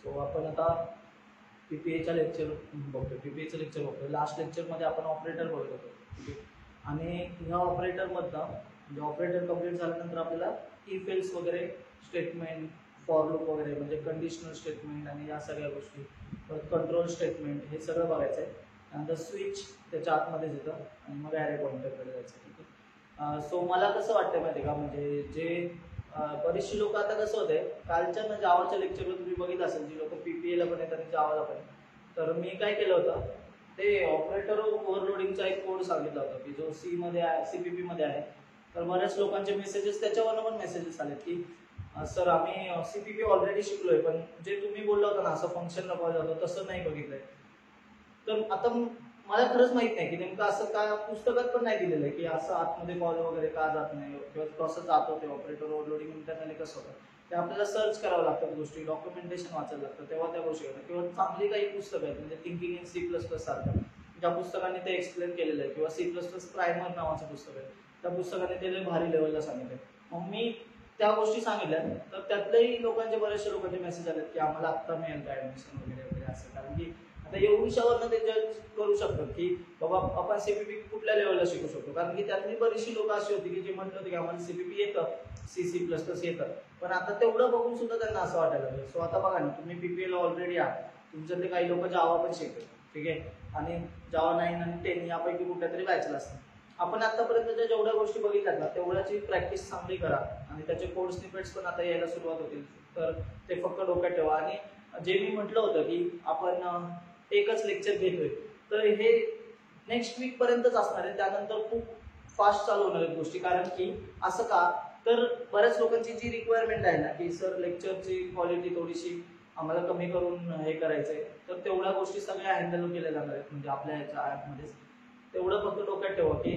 So आपण आता पीपीएचं lecture बघतोय. लास्ट लेक्चरमध्ये आपण ऑपरेटर बघत होतो, ठीक आहे. आणि ह्या ऑपरेटरमधनं म्हणजे ऑपरेटर कंप्लीट झाल्यानंतर आपल्याला इफ एल्स वगैरे स्टेटमेंट, फॉर लूप वगैरे म्हणजे कंडिशनल स्टेटमेंट आणि या सगळ्या गोष्टी, परत कंट्रोल स्टेटमेंट हे सगळं बघायचं आहे. त्यानंतर स्विच त्याच्या आतमध्येच येतं आणि मग ॲरे पॉइंटरकडे जायचं, ठीक आहे. सो मला कसं वाटतं माहिती आहे का, म्हणजे जे बरीचशी लोक आता कसं होते, कालच्या ना जावाच्या लेक्चरला तुम्ही बघितलं असेल, जी लोक पीपीएला पण आहेत आणि जावाला पण. तर मी काय केलं होतं, ते ऑपरेटर ओव्हरलोडिंगचा एक कोड सांगितला होता की जो सीमध्ये आहे, सीपीपी मध्ये आहे. तर बऱ्याच लोकांचे मेसेजेस त्याच्यावरनं पण मेसेजेस आले की सर आम्ही सीपीपी ऑलरेडी शिकलोय, पण जे तुम्ही बोलला होता ना असं फंक्शनला कॉल जातो तसं नाही बघितलंय. तर आता मला खरंच माहित नाही की नेमकं असं का, पुस्तकात पण नाही दिलेलं आहे की असं आतमध्ये कॉल वगैरे का जात नाही किंवा कसं जातो ते ऑपरेटर ओव्हरलोडिंग इंटरनली कसं होतं. ते आपल्याला सर्च करावं लागतात गोष्टी, डॉक्युमेंटेशन वाचायला लागतं, तेव्हा त्या गोष्टी होतात. किंवा चांगली काही पुस्तकं आहेत म्हणजे थिंकिंग इन C++ सारखं, ज्या पुस्तकाने ते एक्सप्लेन केलेलं आहे, किंवा C++ प्रायमर नावाचं पुस्तक आहे, त्या पुस्तकाने ते भारी लेवलला सांगितलं. मग मी त्या गोष्टी सांगितल्या, तर त्यातल्याही लोकांचे, बरेचशा लोकांचे मेसेज आले की आम्हाला आत्ता मिळेल का ऍडमिशन वगैरे वगैरे असं. कारण की आता एवढीशावरनं ते जज करू शकतात की बाबा आपण सीपीपी कुठल्या लेवलला शिकू शकतो. कारण की त्यातली बरीचशी लोक अशी होती की जे म्हटलं होते की आम्हाला सीपीपी येतं, C++ येतं, पण आता तेवढं बघून सुद्धा त्यांना असं वाटायला लागलं. सो आता बघा ना, तुम्ही पीपीएला ऑलरेडी आहात, तुमच्यातले काही लोक जावा पण शिकतात, ठीक आहे, आणि जावा 9 आणि 10 यापैकी कुठल्या तरी बॅचला असतात. आपण आतापर्यंतच्या जेवढ्या गोष्टी बघितल्यात ना तेवढ्याची प्रॅक्टिस चांगली करा आणि त्याचे कोड स्निपेट्स पण आता यायला सुरुवात होतील. तर ते फक्त डोक्यात ठेवा. आणि जे मी म्हटलं होतं की आपण एकच लेक्चर घेतोय, तर हे नेक्स्ट वीक पर्यंतच असणार आहे. त्यानंतर खूप फास्ट चालू होणार आहेत गोष्टी. कारण की असं का, तर बऱ्याच लोकांची जी रिक्वायरमेंट आहे ना की सर लेक्चरची क्वालिटी थोडीशी आम्हाला कमी करून हे करायचंय, तर तेवढ्या गोष्टी सगळ्या हँडल केल्या जाणार आहेत म्हणजे आपल्या ह्याच्या ॲपमध्येच. तेवढं फक्त डोक्यात ठेवा की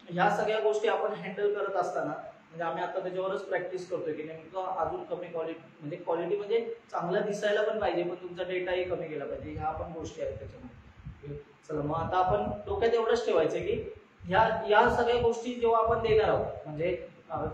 ह्या सगळ्या गोष्टी आपण हँडल करत असताना म्हणजे आम्ही आता त्याच्यावरच प्रॅक्टिस करतोय की नेमकं अजून कमी क्वालिटी म्हणजे चांगला दिसायला पण पाहिजे, पण तुमचा डेटाही कमी केला पाहिजे. ह्या पण गोष्टी आहेत त्याच्यामध्ये. चला मग आता आपण डोक्यात एवढंच ठेवायचं की या सगळ्या गोष्टी जेव्हा आपण देणार आहोत, म्हणजे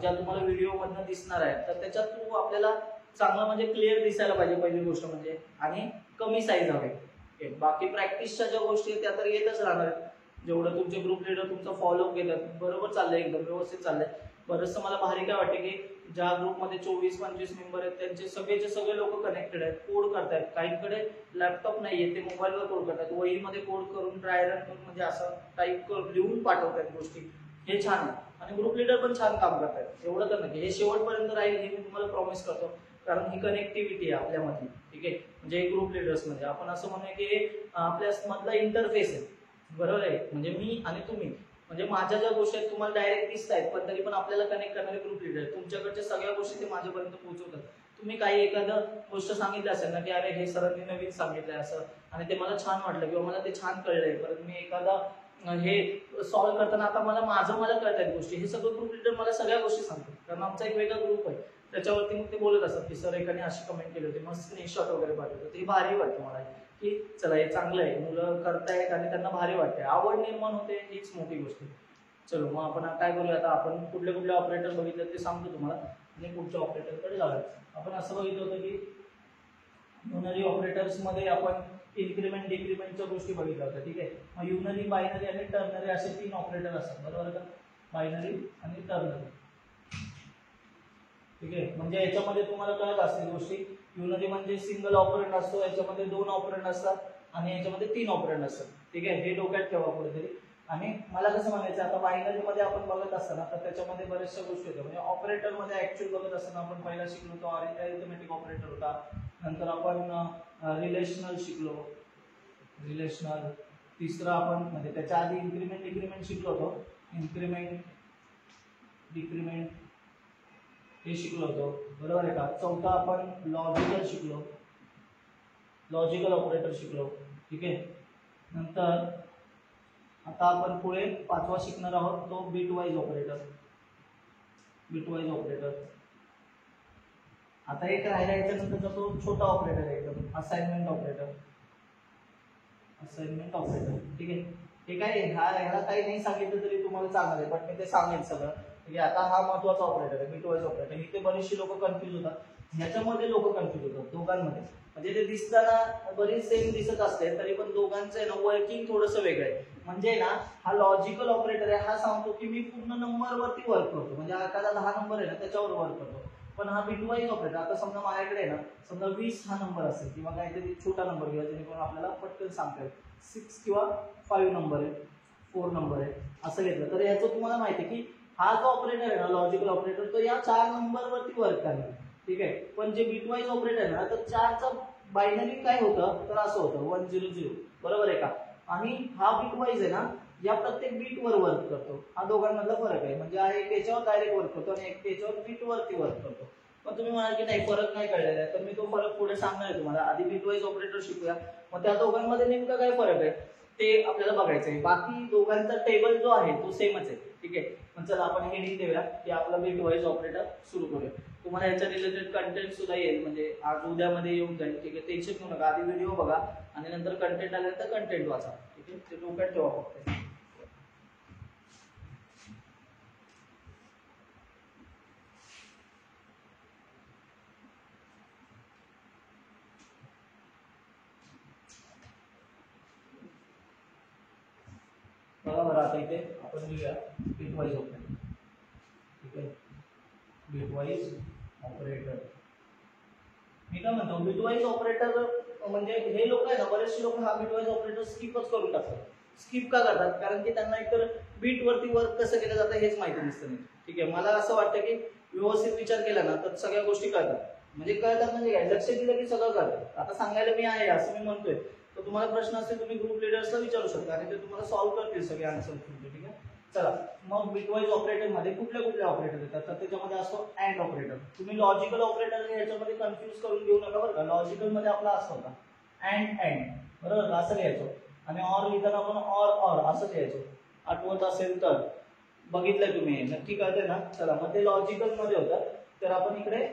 ज्या तुम्हाला व्हिडिओ मधनं दिसणार आहे, तर त्याच्यात थ्रू आपल्याला चांगलं म्हणजे क्लिअर दिसायला पाहिजे पहिली गोष्ट म्हणजे, आणि कमी साईज हवी. बाकी प्रॅक्टिसच्या ज्या गोष्टी आहेत त्या तर येतच राहणार आहेत. जेवढं तुमचे ग्रुप लीडर तुमचा फॉलोअप घेतात, बरोबर चाललंय, एकदम व्यवस्थित चाललंय. बरंचसं मला भारी काय वाटतं की ज्या ग्रुपमध्ये 24-25 मेंबर आहेत त्यांचे सगळेचे सगळे लोक कनेक्टेड आहेत, कोड करतायत. काहींकडे लॅपटॉप नाहीये, ते मोबाईलवर कोड करतात, वहीमध्ये कोड करून ट्रायल रन करून म्हणजे असं टाईप लिहून पाठवतात गोष्टी. हे छान आहे. आणि ग्रुप लीडर पण छान काम करतात. एवढं तर नाही, हे शेवटपर्यंत राहील हे मी तुम्हाला प्रॉमिस करतो, कारण ही कनेक्टिव्हिटी आहे आपल्यामध्ये, ठीक आहे. म्हणजे ग्रुप लीडर्स म्हणजे आपण असं म्हणूया की आपल्या मधला इंटरफेस आहे, बरोबर आहे. म्हणजे मी आणि तुम्ही, म्हणजे माझ्या ज्या गोष्टी आहेत तुम्हाला डायरेक्ट दिसत आहेत, पण तरी पण आपल्याला कनेक्ट करणारे ग्रुप लीडर आहेत. तुमच्याकडच्या सगळ्या गोष्टी ते माझ्यापर्यंत पोहोचवतात. तुम्ही काही एखादं गोष्ट सांगितलं असेल ना की अरे हे सरांनी नवीन सांगितलंय असं, आणि ते मला छान वाटलं किंवा मला ते छान कळलंय, परत मी एखादा हे सॉल्व्ह करताना आता मला कळत आहेत गोष्टी, हे सगळं ग्रुप लीडर मला सगळ्या गोष्टी सांगतात. कारण आमचा एक वेगळा ग्रुप आहे, त्याच्यावरती मग ते बोलत असतात की सर एकाने अशी कमेंट केली होती, मग स्क्रीनशॉट वगैरे पाठवतो. ते भारी वाटतं मला की चला हे चांगलं आहे, मुलं करतायत आणि त्यांना भारी वाटते, आवड निर्माण होते, हीच मोठी गोष्ट आहे. चलो मग आपण काय करूया, आता आपण कुठले कुठले ऑपरेटर बघितले ते सांगतो तुम्हाला आणि पुढच्या ऑपरेटरकडे जाऊया. आपण असं बघितलं होतं की युनरी ऑपरेटर्स मध्ये आपण इन्क्रीमेंट डिक्रीमेंटच्या गोष्टी बघितल्या होत्या, ठीक आहे. मग युनरी, बायनरी आणि टर्नरी असे 3 ऑपरेटर असतात, बरोबर का. बायनरी आणि टर्नरी, ठीक आहे. म्हणजे याच्यामध्ये तुम्हाला कळत असतील गोष्टी. युनरी म्हणजे सिंगल ऑपरेंड असतो, याच्यामध्ये 2 ऑपरेंड असतात आणि याच्यामध्ये 3 ऑपरेंड असतात, ठीक आहे. हे डोक्यात ठेवा कुठेतरी. आणि मला कसं म्हणायचं, आता बायनरी मध्ये आपण बघत असताना तर त्याच्यामध्ये बऱ्याचशा गोष्टी होत्या. म्हणजे ऑपरेटर मध्ये ऍक्च्युअल बघत असताना आपण पहिला शिकलो तो अरिथमेटिक ऑपरेटर होता, नंतर आपण रिलेशनल शिकलो, रिलेशनल. तिसरं आपण म्हणजे त्याच्या आधी इन्क्रीमेंट डिक्रीमेंट शिकलो होतो, इन्क्रीमेंट डिक्रीमेंट हे शिकलो होतो, बरोबर आहे का. चौथा आपण लॉजिकल शिकलो, लॉजिकल ऑपरेटर शिकलो, ठीक आहे. नंतर आता आपण पुढे 5वा शिकणार आहोत तो बिटवाईज ऑपरेटर, बिटवाईज ऑपरेटर. आता एक राहिला याच्यानंतर तो छोटा ऑपरेटर आहे एकदम, असाइनमेंट ऑपरेटर, असाइनमेंट ऑपरेटर, ठीक आहे. हे काय ह्याला काही नाही सांगितलं तरी तुम्हाला चांगलं आहे, पण मी ते सांगेन सगळं. आता हा महत्वाचा ऑपरेटर आहे, बिटवाईज ऑपरेटर. इथे बरीचशी लोक कन्फ्युज होतात ह्याच्यामध्ये लोक कन्फ्युज होतात दोघांमध्ये. म्हणजे ते दिसताना बरीच सेम दिसत असते तरी पण दोघांचं ना वर्किंग थोडंसं वेगळं आहे. म्हणजे ना हा लॉजिकल ऑपरेटर आहे, हा सांगतो की मी पूर्ण नंबरवरती वर्क करतो, म्हणजे एखादा 10 नंबर आहे ना त्याच्यावर वर्क करतो. पण हा बिटवाईज ऑपरेटर, आता समजा माझ्याकडे आहे ना, समजा 20 हा नंबर असेल किंवा काहीतरी छोटा नंबर घ्या जेणेकरून आपल्याला पटकन सांगता येईल, 6 किंवा 5 नंबर आहे, 4 नंबर आहे असं घेतलं तर याचं तुम्हाला माहिती आहे की हा जो ऑपरेटर आहे ना लॉजिकल ऑपरेटर तो या 4 नंबरवरती वर्क करणार. ठीक आहे. पण जे बिटवाईज ऑपरेटर आहे ना तर 4चा बायनरी काय होतं तर असं होतं 100, बरोबर आहे का. आणि हा बिटवाईज आहे ना या प्रत्येक बीटवर वर्क करतो. हा दोघांमधला फरक आहे. म्हणजे हा एक याच्यावर डायरेक्ट वर्क करतो आणि एक याच्यावर बीटवरती वर्क करतो. पण तुम्ही म्हणाल की नाही फरक नाही कळलेला आहे, तर मी तो फरक पुढे सांगणार आहे तुम्हाला. आधी बिटवाईज ऑपरेटर शिकूया, मग त्या दोघांमध्ये नेमका काय फरक आहे ते आपल्याला बघायचं आहे. बाकी दोघांचा टेबल जो आहे तो सेमच आहे. ठीक आहे. पण चला आपण हेडिंग देऊया की आपला बिटवाईज ऑपरेटर सुरू करूया. तुम्हाला याच्या रिलेटेड कंटेंट सुद्धा येईल, म्हणजे आज उद्यामध्ये येऊन जाईल. ठीक आहे. टेन्शन घेऊ नका, आधी व्हिडिओ बघा आणि नंतर कंटेंट आल्यानंतर कंटेंट वाचा. ठीक आहे. ते डोक्यात ठेवा फक्त. बघा बरं, आता इथे आपण लिहूया बिटवाईज ऑपरेटर. ठीक आहे. बिटवाईज ऑपरेटर मी काय म्हणतो, बिटवाईज ऑपरेटर म्हणजे हे लोक आहे ना, बरेचसे लोक हा बिटवाईज ऑपरेटर स्किपच करून टाकतात. स्किप का करतात? कारण की त्यांना एकतर बीट वरती वर्क कसं केलं जातं हेच माहिती नसतं नाही. ठीक आहे. मला असं वाटतं की व्यवस्थित विचार केला ना तर सगळ्या गोष्टी कळतात. म्हणजे कळतात म्हणजे काय, लक्ष दिलं की सगळं कळतं. आता सांगायला मी आहे असं मी म्हणतोय, तर तुम्हाला प्रश्न असतील तुम्ही ग्रुप लिडर्सला विचारू शकता आणि ते तुम्हाला सॉल्व्ह करतील सगळे आन्सर तुमचे. ठीक आहे. चला, मग बिटवाईज ऑपरेटर मध्ये कुठले कुठले ऑपरेटर येतात तर त्याच्यामध्ये असतो अँड ऑपरेटर. तुम्ही लॉजिकल ऑपरेटर याच्यामध्ये कन्फ्युज करून घेऊ नका बरं का. लॉजिकल मध्ये आपला असं होता अँड अँड, बरोबर असं लिहायचो. आणि ऑर लिहिताना आपण ऑर ऑर असं लिहायचो. आठवत असेल तर बघितलंय तुम्ही, नक्की कळतंय ना. चला, मग ते लॉजिकल मध्ये होतं. तर आपण इकडे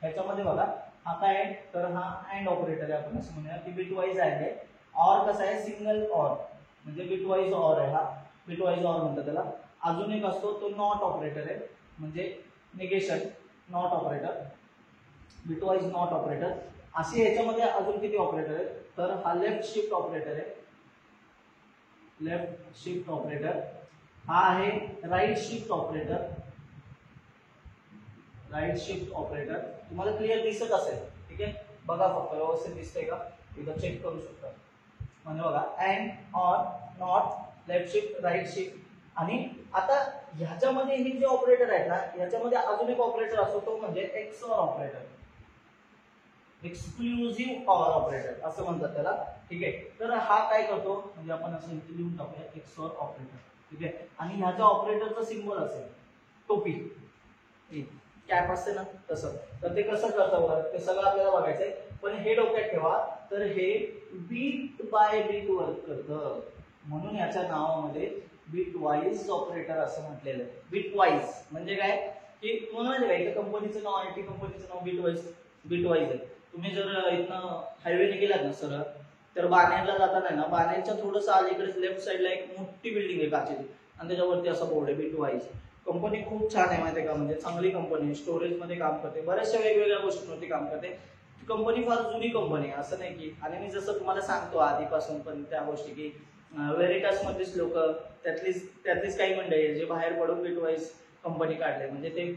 ह्याच्यामध्ये बघा, हा काय आहे तर हा अँड ऑपरेटर आहे. आपण असं म्हणूया की बिटवाईज अँड आहे. ऑर कसा आहे, सिंगल ऑर, म्हणजे बिटवाईज ऑर आहे हा, बिटवाईज ऑर म्हणतात त्याला. अजून एक असतो तो नॉट ऑपरेटर आहे, म्हणजे negation not operator, bitwise not operator. असे याच्यामध्ये अजून किती ऑपरेटर आहेत तर हा लेफ्ट शिफ्ट ऑपरेटर आहे, लेफ्ट शिफ्ट ऑपरेटर. हा आहे right shift operator, right shift operator. तुम्हाला क्लिअर दिसत असेल. ठीक आहे. बघा फक्त व्यवस्थित दिसतंय का, एकदा चेक करू शकता. म्हणजे बघा and or not left shift right shift. आणि आता ह्याच्यामध्ये हे जे ऑपरेटर आहेत ना ह्याच्यामध्ये अजून एक ऑपरेटर असतो तो म्हणजे XOR operator, exclusive or operator असं म्हणतात त्याला. ठीक आहे. तर हा काय करतो म्हणजे आपण असं इथे लिहून टाकूया एक्सऑर ऑपरेटर. ठीक आहे. आणि ह्याच्या ऑपरेटरचा सिम्बॉल असेल टोपी, कॅप असते ना तसं. तर ते कसं करतं बघा, ते सगळं आपल्याला बघायचंय. पण हे डोक्यात ठेवा, तर हे बीट बाय बीट वर्क करतं, म्हणून याच्या नावामध्ये बिटवाईज ऑपरेटर असं म्हटलेलं आहे. बिटवाईज म्हणजे काय की तुम्हाला माहिती आहे एका कंपनीचं नाव, आयटी कंपनीचं नाव बिटवाईज आहे. तुम्ही जर इथनं हायवेने गेलात ना सरळ तर बाणेरला जाताना ना, बाणेरच्या थोडंसं अलीकडे लेफ्ट साईडला एक मोठी बिल्डिंग आहे काचेची आणि त्याच्यावरती असा बोर्ड आहे बिटवाईज. कंपनी खूप छान आहे माहिती आहे का, म्हणजे चांगली कंपनी आहे, स्टोरेजमध्ये काम करते, बऱ्याचशा वेगवेगळ्या गोष्टींवरती काम करते. कंपनी फार जुनी कंपनी आहे असं नाही की. आणि मी जसं तुम्हाला सांगतो आधीपासून पण त्या गोष्टी की व्हेरिटास मधलीच लोक, त्यातलीच काही मंडळी जे बाहेर पडून बिटवाईज कंपनी काढले. म्हणजे ते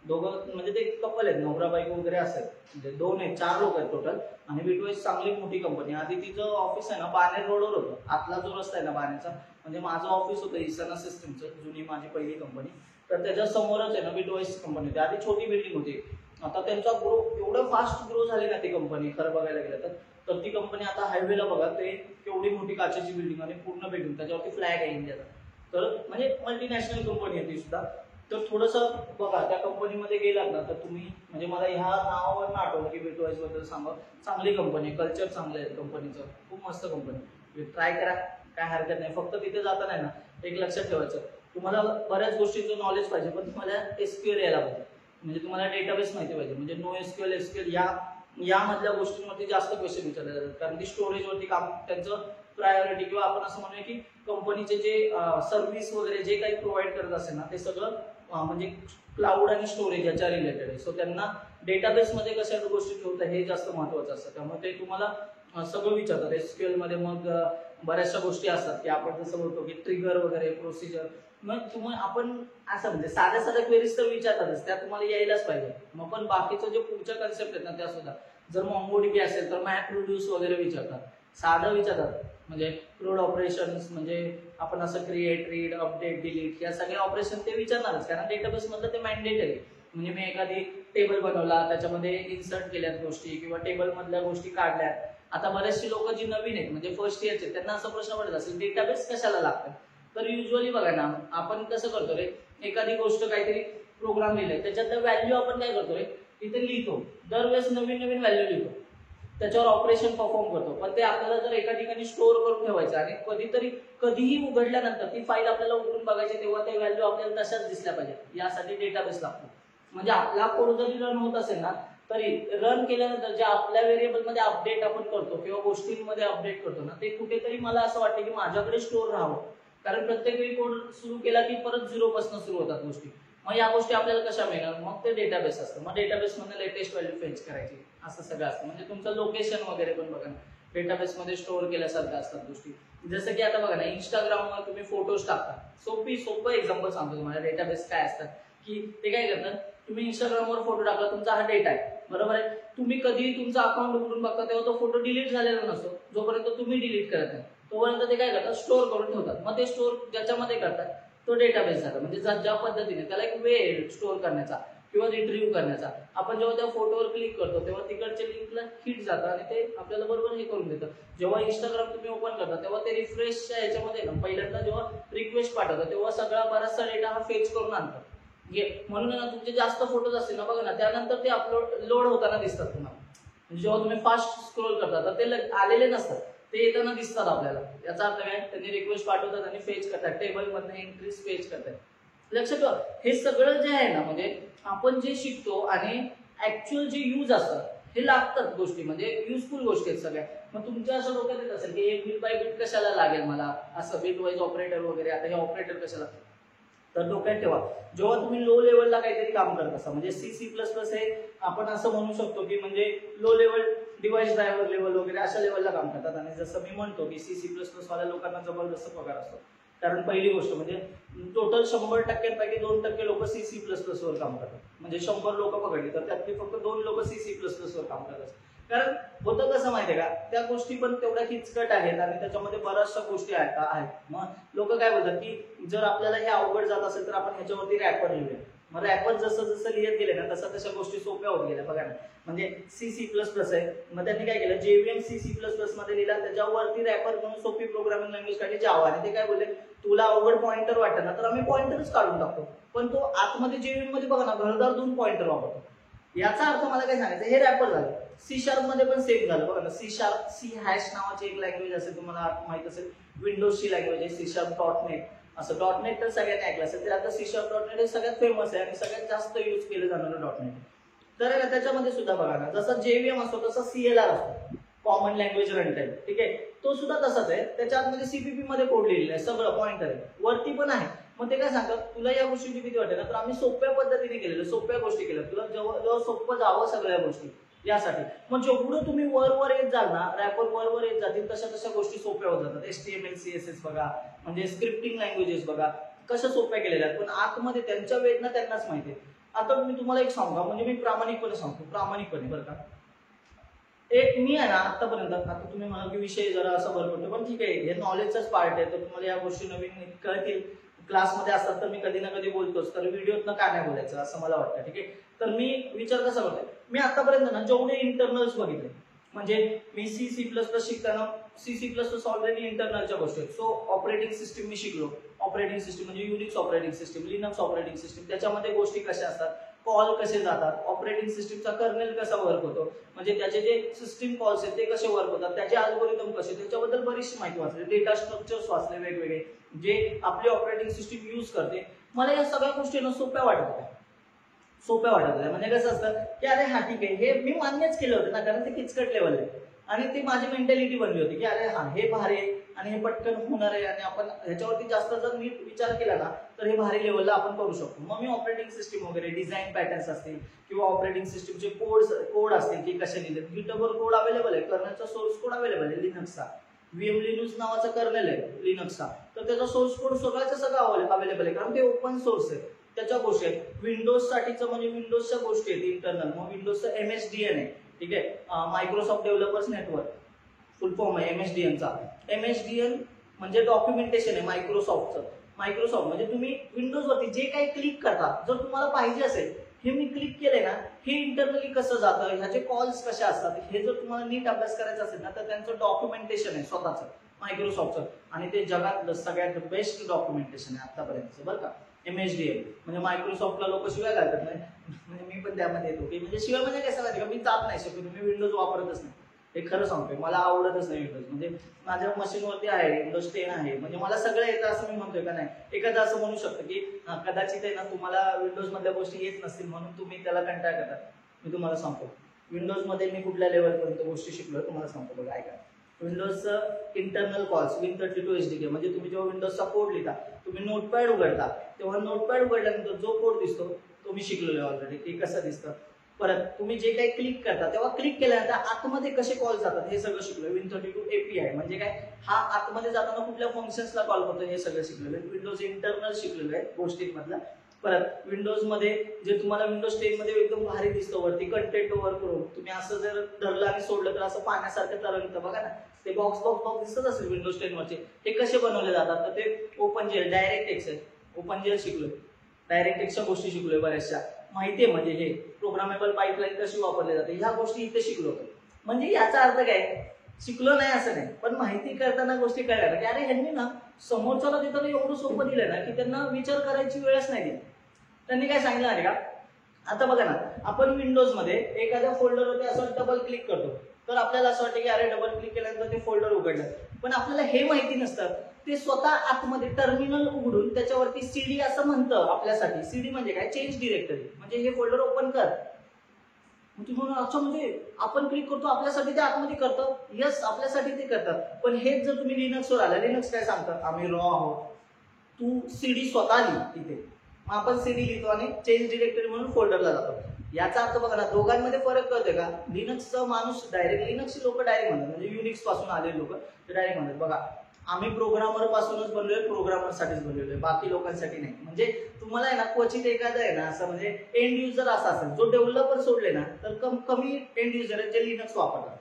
दोघं म्हणजे ते कपल आहेत, नवरा बायको वगैरे असतात, म्हणजे 2 आहेत 4 लोक आहेत टोटल. आणि बिटवाईज चांगली मोठी कंपनी. आधी तिचं ऑफिस आहे ना बाणेर रोडवर होतं. आतला जो रस्ता आहे ना बाणेरचा, म्हणजे माझं ऑफिस होतं इसाना सिस्टमचं, जुनी माझी पहिली कंपनी. तर त्याच्या समोरच आहे ना बिटवाईज कंपनी होती. आधी छोटी बिल्डिंग होती, आता त्यांचा ग्रो एवढं फास्ट ग्रो झाली ना ती कंपनी खरं बघायला गेलं तर ती कंपनी आता हायवेला बघा ते केवढी मोठी काचेची बिल्डिंग आणि पूर्ण बिल्डिंग त्याच्यावरती फ्लॅग आहे इंडियाचा. तर म्हणजे मल्टीनॅशनल कंपनी आहे ती सुद्धा. तर थोडंसं बघा त्या कंपनीमध्ये गेलात ना तर तुम्ही, म्हणजे मला ह्या नावावर ना आठवलं की बिटवाईज बद्दल सांगा. चांगली कंपनी, कल्चर चांगलं आहे कंपनीचं, खूप मस्त कंपनी, ट्राय करा काय हरकत नाही. फक्त तिथे जाताना ना एक लक्षात ठेवायचं, तुम्हाला बऱ्याच गोष्टींचं नॉलेज पाहिजे पण तुम्हाला एसक्यूएल यायला पाहिजे, म्हणजे तुम्हाला डेटाबेस माहिती पाहिजे. म्हणजे नो एसक्यूएल एसक्यूएल यामधल्या गोष्टींवरती जास्त क्वेश्चन विचारले जातात, कारण की स्टोरेजवरती काम त्यांचं प्रायोरिटी, किंवा आपण असं म्हणूया की कंपनीचे जे सर्व्हिस वगैरे जे काही प्रोव्हाइड करत असेल ना ते सगळं म्हणजे क्लाउड आणि स्टोरेज याच्या रिलेटेड आहे. सो त्यांना डेटाबेसमध्ये कशा गोष्टी ठेवतात हे जास्त महत्त्वाचं असतं. त्यामुळे ते तुम्हाला सगळं विचारतात. SQL मध्ये मग बऱ्याचशा गोष्टी असतात की आपण जसं बोलतो की ट्रिगर वगैरे प्रोसिजर, मग तुम्हाला आपण असं म्हणजे साध्या साध्या क्वेरीज तर विचारतातच, त्या तुम्हाला यायलाच पाहिजे. मग पण बाकीचं जे पुढच्या कन्सेप्ट आहेत ना त्या सुद्धा, जर MongoDB असेल तर मॅप रिड्यूस वगैरे विचारतात, साधं विचारतात. म्हणजे क्रूड ऑपरेशन्स म्हणजे आपण असं क्रिएट, रीड, अपडेट, डिलीट या सगळ्या ऑपरेशन ते विचारणारच, कारण डेटाबेस मधलं ते मॅन्डेटरी. म्हणजे मी एखादी टेबल बनवला, त्याच्यामध्ये इन्सर्ट केल्यात गोष्टी किंवा टेबल मधल्या गोष्टी काढल्यात. आता बरेचशी लोक जी नवीन आहेत म्हणजे फर्स्ट इयरचे, त्यांना असा प्रश्न पडत असेल डेटाबेस कशाला लागतात. तर युजली बघा ना, आपण कसं करतो रे, एखादी गोष्ट काहीतरी प्रोग्राम लिहिलाय त्याच्यातलं व्हॅल्यू आपण काय करतो रे, इथे लिहितो. दरवेळेस नवीन नवीन व्हॅल्यू लिहितो, त्याच्यावर ऑपरेशन परफॉर्म करतो. पण ते आपल्याला जर एका ठिकाणी स्टोअर करून ठेवायचं आणि कधीतरी कधीही उघडल्यानंतर ती फाईल आपल्याला उघडून बघायची, तेव्हा ते व्हॅल्यू आपल्याला तशाच दिसल्या पाहिजे. यासाठी डेटाबेस लागतो. म्हणजे आपला कोड जरी रन होत असेल ना, तरी रन केल्यानंतर जे आपल्या व्हेरिएबलमध्ये अपडेट आपण करतो किंवा गोष्टींमध्ये अपडेट करतो ना, ते कुठेतरी मला असं वाटतं की माझ्याकडे स्टोअर राहावं. कारण प्रत्येक वेळी कोड सुरू केला की परत 0 पासून सुरू होतात गोष्टी. मग या गोष्टी आपल्याला कशा मिळणार, मग ते डेटाबेस असतं. मग डेटाबेस मध्ये लेटेस्ट व्हॅल्यू फेच करायची, असं सगळं असतं. म्हणजे तुमचं लोकेशन वगैरे पण बघा ना, डेटाबेस मध्ये स्टोअर केल्यासारखं असतात गोष्टी. जसं की आता बघा ना, इंस्टाग्रामवर तुम्ही फोटोज टाकता. सोपं एक्झाम्पल सांगतो तुम्हाला डेटाबेस काय असतात. की ते काय करतात, तुम्ही इंस्टाग्रामवर फोटो टाकला, तुमचा हा डेटा आहे, बरोबर आहे. तुम्ही कधी तुमचा अकाउंट उघडून बघता तेव्हा तो फोटो डिलीट झालेला नसतो. जोपर्यंत तुम्ही डिलीट करत नाही तोपर्यंत ते काय करतात, स्टोअर करून ठेवतात. मग ते स्टोअर ज्याच्यामध्ये करतात तो डेटाबेस झाला. म्हणजे ज्या पद्धतीने त्याला एक वे स्टोअर करण्याचा किंवा रिट्रीव्ह करण्याचा. आपण जेव्हा त्या फोटोवर क्लिक करतो तेव्हा तिकडच्या लिंकला हिट जातं आणि ते आपल्याला बरोबर हे करून देतं. जेव्हा इंस्टाग्राम तुम्ही ओपन करता तेव्हा ते रिफ्रेशच्या ह्याच्यामध्ये ना, पहिल्यांदा जेव्हा रिक्वेस्ट पाठवतात तेव्हा सगळा बराचसा डेटा हा फेच करून आणतात. म्हणून ना, तुमचे जास्त फोटोज असतील ना बघा ना, त्यानंतर ते लोड होताना दिसतात तुम्हाला. म्हणजे जेव्हा तुम्ही फास्ट स्क्रोल करता तर ते आलेले नसतात, ते येताना दिसतात आपल्याला. याचा अर्थ काय, त्यांनी रिक्वेस्ट पाठवतात आणि फेच करतात, टेबल मधून एंट्रीज फेच करतात. लक्षात ठेवा, हे सगळं जे आहे ना, म्हणजे आपण जे शिकतो आणि ऍक्च्युअल जे यूज असतात हे लागतात गोष्टी, म्हणजे युजफुल गोष्टी आहेत सगळ्या. मग तुमच्या असं डोक्यात येत असेल की हे बिट बाय बिट कशाला लागेल मला, असं बिट वाईज ऑपरेटर वगैरे, आता हे ऑपरेटर कशाला. तर डोक्यात ठेवा, जेव्हा तुम्ही लो लेवलला काहीतरी काम करत असा, म्हणजे C++ हे आपण असं म्हणू शकतो की म्हणजे low level device driver level वगैरे अशा लेवलला काम करतात. आणि जसं मी म्हणतो की C++ वाल्या लोकांना जबरदस्त पगार असतो. कारण पहिली गोष्ट म्हणजे टोटल 100%पैकी 2% लोक C++ वर काम करतात. म्हणजे 100 लोक पकडली तर त्यातली फक्त 2 लोक C++ वर काम करतात. कारण होतं कसं माहितीये का, त्या गोष्टी पण तेवढ्या किचकट आहेत आणि त्याच्यामध्ये बऱ्याचशा गोष्टी आहेत. मग लोक काय बोलतात की जर आपल्याला हे अवघड जात असेल तर आपण ह्याच्यावरती रॅपर लिहूया. मग रॅपर जसं जसं लिहित गेले ना तशा गोष्टी सोप्या होत गेल्या. बघा ना, म्हणजे C++ आहे, मग त्यांनी काय केलं, JVM C++ मध्ये लिहिला, त्याच्यावरती रॅपर म्हणून सोपी प्रोग्रामिंग लँग्वेज काढली जावा. आणि ते काय बोलले, तुला अवघड पॉइंटर वाटतं ना तर आम्ही पॉइंटरच काढून टाकतो. पण तो आतमध्ये JVM मध्ये बघा ना, घरदार 2 पॉइंटर वापरतो. याचा अर्थ मला काय सांगायचं, हे रॅपर झालं. C# मध्ये पण सेम झालं. बघा ना, C# नावाची एक लँग्वेज असेल, तुम्हाला माहित असेल, विंडोजची लँग्वेज आहे C#.net. असं .NET तर सगळ्यांनी ऐकलं असेल, तर आता C#.net हे सगळ्यात फेमस आहे आणि सगळ्यात जास्त यूज केलं जाणारं .NET. तर त्याच्यामध्ये सुद्धा बघा ना, जसं JVM असतो तसा CLR असतो, कॉमन लँग्वेज रन टाइम. ठीक आहे, तो सुद्धा तसाच आहे. त्याच्या आतमध्ये CPP मध्ये कोड लिहिलेला आहे, सगळं पॉइंटर आहे, वरती पण आहे. मग ते काय सांगतात, तुला या गोष्टीची भीती वाटते ना, तर आम्ही सोप्या पद्धतीने केलेलं, सोप्या गोष्टी केल्या, तुला जेव्हा सोपं जावं सगळ्या गोष्टी यासाठी. मग जेवढं तुम्ही वर येत जाल ना, रॅपर वर येत जातील तशा गोष्टी सोप्या होत जातात. HTML CSS बघा, म्हणजे स्क्रिप्टिंग लँग्वेजेस बघा कशा सोप्या केलेल्या आहेत, पण आतमध्ये त्यांच्या वेदना त्यांनाच माहिती आहे. आता मी तुम्हाला एक सांगा, म्हणजे मी प्रामाणिकपणे सांगतो, प्रामाणिकपणे बरं का, मी आहे ना आतापर्यंत, आता तुम्ही मला की विषय जरा असं भरपडतो, पण ठीक आहे, हे नॉलेजचाच पार्ट आहे, तर तुम्हाला या गोष्टी नवीन कळतील. क्लासमध्ये असतात तर मी कधी ना कधी बोलतोच, तर व्हिडिओत काय नाही बोलायचं असं मला वाटतं. ठीक आहे, तर मी विचार कसा करतोय, मी आतापर्यंत ना जेवढे इंटरनल्स बघितले, म्हणजे मी C++ शिकताना C++ ऑलरेडी इंटरनलच्या गोष्टी आहेत. सो ऑपरेटिंग सिस्टीम मी शिकलो, ऑपरेटिंग सिस्टीम म्हणजे Unix operating system, Linux operating system, त्याच्यामध्ये गोष्टी कशा असतात, कॉल कसे जातात, ऑपरेटिंग सिस्टीमचा कर्नेल कसा वर्क होतो, म्हणजे त्याचे जे सिस्टीम कॉल्स आहेत ते कसे वर्क होतात, त्याचे अल्गोरिदम कसे, त्याच्याबद्दल बरीचशी माहिती वाचली, डेटा स्ट्रक्चर्स वाचले वेगवेगळे जे आपली ऑपरेटिंग सिस्टीम यूज करते. मला या सगळ्या गोष्टी सोप्या वाटत होत्या. म्हणजे कसं असतं की अरे हा ठीक आहे, हे मी मान्यच केलं होतं ना, कारण ते किचकट लेवल आहे आणि ती माझी मेंटॅलिटी बनली होती की अरे हा हे भारी आहे आणि हे पटकन होणार आहे आणि आपण ह्याच्यावरती जास्त जर नीट विचार केला ना तर हे भारी लेवलला आपण करू शकतो. मग मी ऑपरेटिंग सिस्टीम वगैरे डिझाईन पॅटर्न्स असतील किंवा ऑपरेटिंग सिस्टीमचे कोड असतील की कसे लिहिले, गिटहबवर कोड अवेलेबल आहे, कर्नलचा सोर्स कोड अवेलेबल आहे लिनक्सचा, व्हीएम लिनक्स नावाचा कर्नल आहे लिनक्सचा, तर त्याचा सोर्स कोड सगळ्याचं सगळं अवेलेबल आहे कारण ते ओपन सोर्स आहे. त्याच्या गोष्टी आहेत. विंडोज साठीचं म्हणजे विंडोजच्या गोष्टी आहेत इंटरनल. मग विंडोजचं MSDN आहे, ठीक आहे, मायक्रोसॉफ्ट डेव्हलपर्स नेटवर्क फुल फॉर्म आहे MSDNचा. MSDN म्हणजे डॉक्युमेंटेशन आहे मायक्रोसॉफ्टचं. मायक्रोसॉफ्ट म्हणजे तुम्ही विंडोजवरती जे काही क्लिक करता, जर तुम्हाला पाहिजे असेल हे मी क्लिक केलंय ना, हे इंटरनली कसं जातं, ह्याचे कॉल्स कसे असतात, हे जर तुम्हाला नीट अभ्यास करायचा असेल ना, तर त्यांचं डॉक्युमेंटेशन आहे स्वतःचं मायक्रोसॉफ्टचं, आणि ते जगातलं सगळ्यात बेस्ट डॉक्युमेंटेशन आहे आतापर्यंतचं बरं का. MSDN म्हणजे मायक्रोसॉफ्टला लोक शिवाय घालतात नाही, म्हणजे मी पण त्यामध्ये येतो की म्हणजे शिवाय म्हणजे कसं माहिती का, मी जात नाही शकतो, मी विंडोज वापरतच नाही, हे खरं सांगतोय, मला आवडतच नाही विंडोज. म्हणजे माझ्या मशीनवरती आहे विंडोज 10 आहे, म्हणजे मला सगळं येतं असं मी म्हणतोय का नाही. एखादा असं म्हणू शकतं की कदाचित आहे ना तुम्हाला विंडोज मधल्या गोष्टी येत नसतील म्हणून तुम्ही त्याला कंटाळ करता. मी तुम्हाला सांगतो विंडोज मध्ये मी कुठल्या लेवलपर्यंत गोष्टी शिकलोय तुम्हाला सांगतो बघा. ऐका, विंडोजचं इंटरनल कॉल्स Win32 SDK म्हणजे तुम्ही जेव्हा विंडोजचा कोड लिहिता, तुम्ही नोटपॅड उघडता, तेव्हा नोटपॅड उघडल्यानंतर जो कोड दिसतो तो मी शिकलेलो आहे ऑलरेडी, की कसं दिसतं. परत तुम्ही जे काही क्लिक करता तेव्हा क्लिक केल्यानंतर आतमध्ये कसे कॉल जातात हे सगळं शिकलोय. Win32 API म्हणजे काय, हा आतमध्ये जाताना कुठल्या फंक्शन्सला कॉल करतो हे सगळं शिकलेलं आहे. विंडोज इंटरनल शिकलेलं आहे गोष्टींमधलं. परत विंडोज मध्ये जे तुम्हाला विंडोज 10 मध्ये एकदम भारी दिसतं वरती कंटेंट ओव्हर करून, तुम्ही असं जर धरलं आणि सोडलं तर असं पाण्यासारखं तरंगतं बघा ना, ते बॉक्स बॉक्स बॉक्स दिसत असेल विंडोज 10 वरचे. हे कसे बनवले जातात तर ते OpenGL, डायरेक्ट एक्स, OpenGL शिकलोय, डायरेक्ट एक्सच्या गोष्टी शिकलोय बऱ्याचशा. माहितीये म्हणजे हे प्रोग्रामेबल पाईपलाईन कशी वापरली जाते ह्या गोष्टी इथे शिकलो. म्हणजे याचा अर्थ काय, शिकलो नाही असं नाही, पण माहिती करताना गोष्टी कळल्या की अरे ह्यांनी ना समोरच्याला देताना एवढं सोपं दिलंय ना की त्यांना विचार करायची वेळच नाही दिली. त्यांनी काय सांगितलं नाही का, आता बघा ना, आपण विंडोज मध्ये एखाद्या फोल्डरवरती असं डबल क्लिक करतो तर आपल्याला असं वाटतं की अरे डबल क्लिक केल्यानंतर ते फोल्डर उघडलं, पण आपल्याला हे माहिती नसतं ते स्वतः आतमध्ये टर्मिनल उघडून त्याच्यावरती CD असं म्हणतं आपल्यासाठी. CD म्हणजे काय, चेंज डिरेक्टरी, म्हणजे हे फोल्डर ओपन कर. अच्छा म्हणजे आपण क्लिक करतो आपल्यासाठी ते आतमध्ये करतं, यस आपल्यासाठी ते करतात. पण हेच जर तुम्ही लिनक्सवर आला, लिनक्स काय सांगतात, आम्ही रॉ आहोत, तू CD स्वतः लिह तिथे, मग आपण CD लिहितो आणि चेंज डिरेक्टरी म्हणून फोल्डरला जातो. याचा अर्थ बघा ना, दोघांमध्ये फरक कळतोय का. लिनक्सचा माणूस डायरेक्ट, लिनक्सचे लोक डायरेक्ट म्हणतात, म्हणजे युनिक्स पासून आले लोक ते डायरेक्ट म्हणतात बघा आम्ही प्रोग्रामर पासूनच बनलोय, प्रोग्रामरसाठीच बनलेलोय, बाकी लोकांसाठी नाही. म्हणजे तुम्हाला आहे ना क्वचित एखादा आहे ना असं म्हणजे एंड युजर असा असेल जो डेव्हलपर सोडले ना तर कमी एंड युजर आहेत जे लिनक्स वापरतात.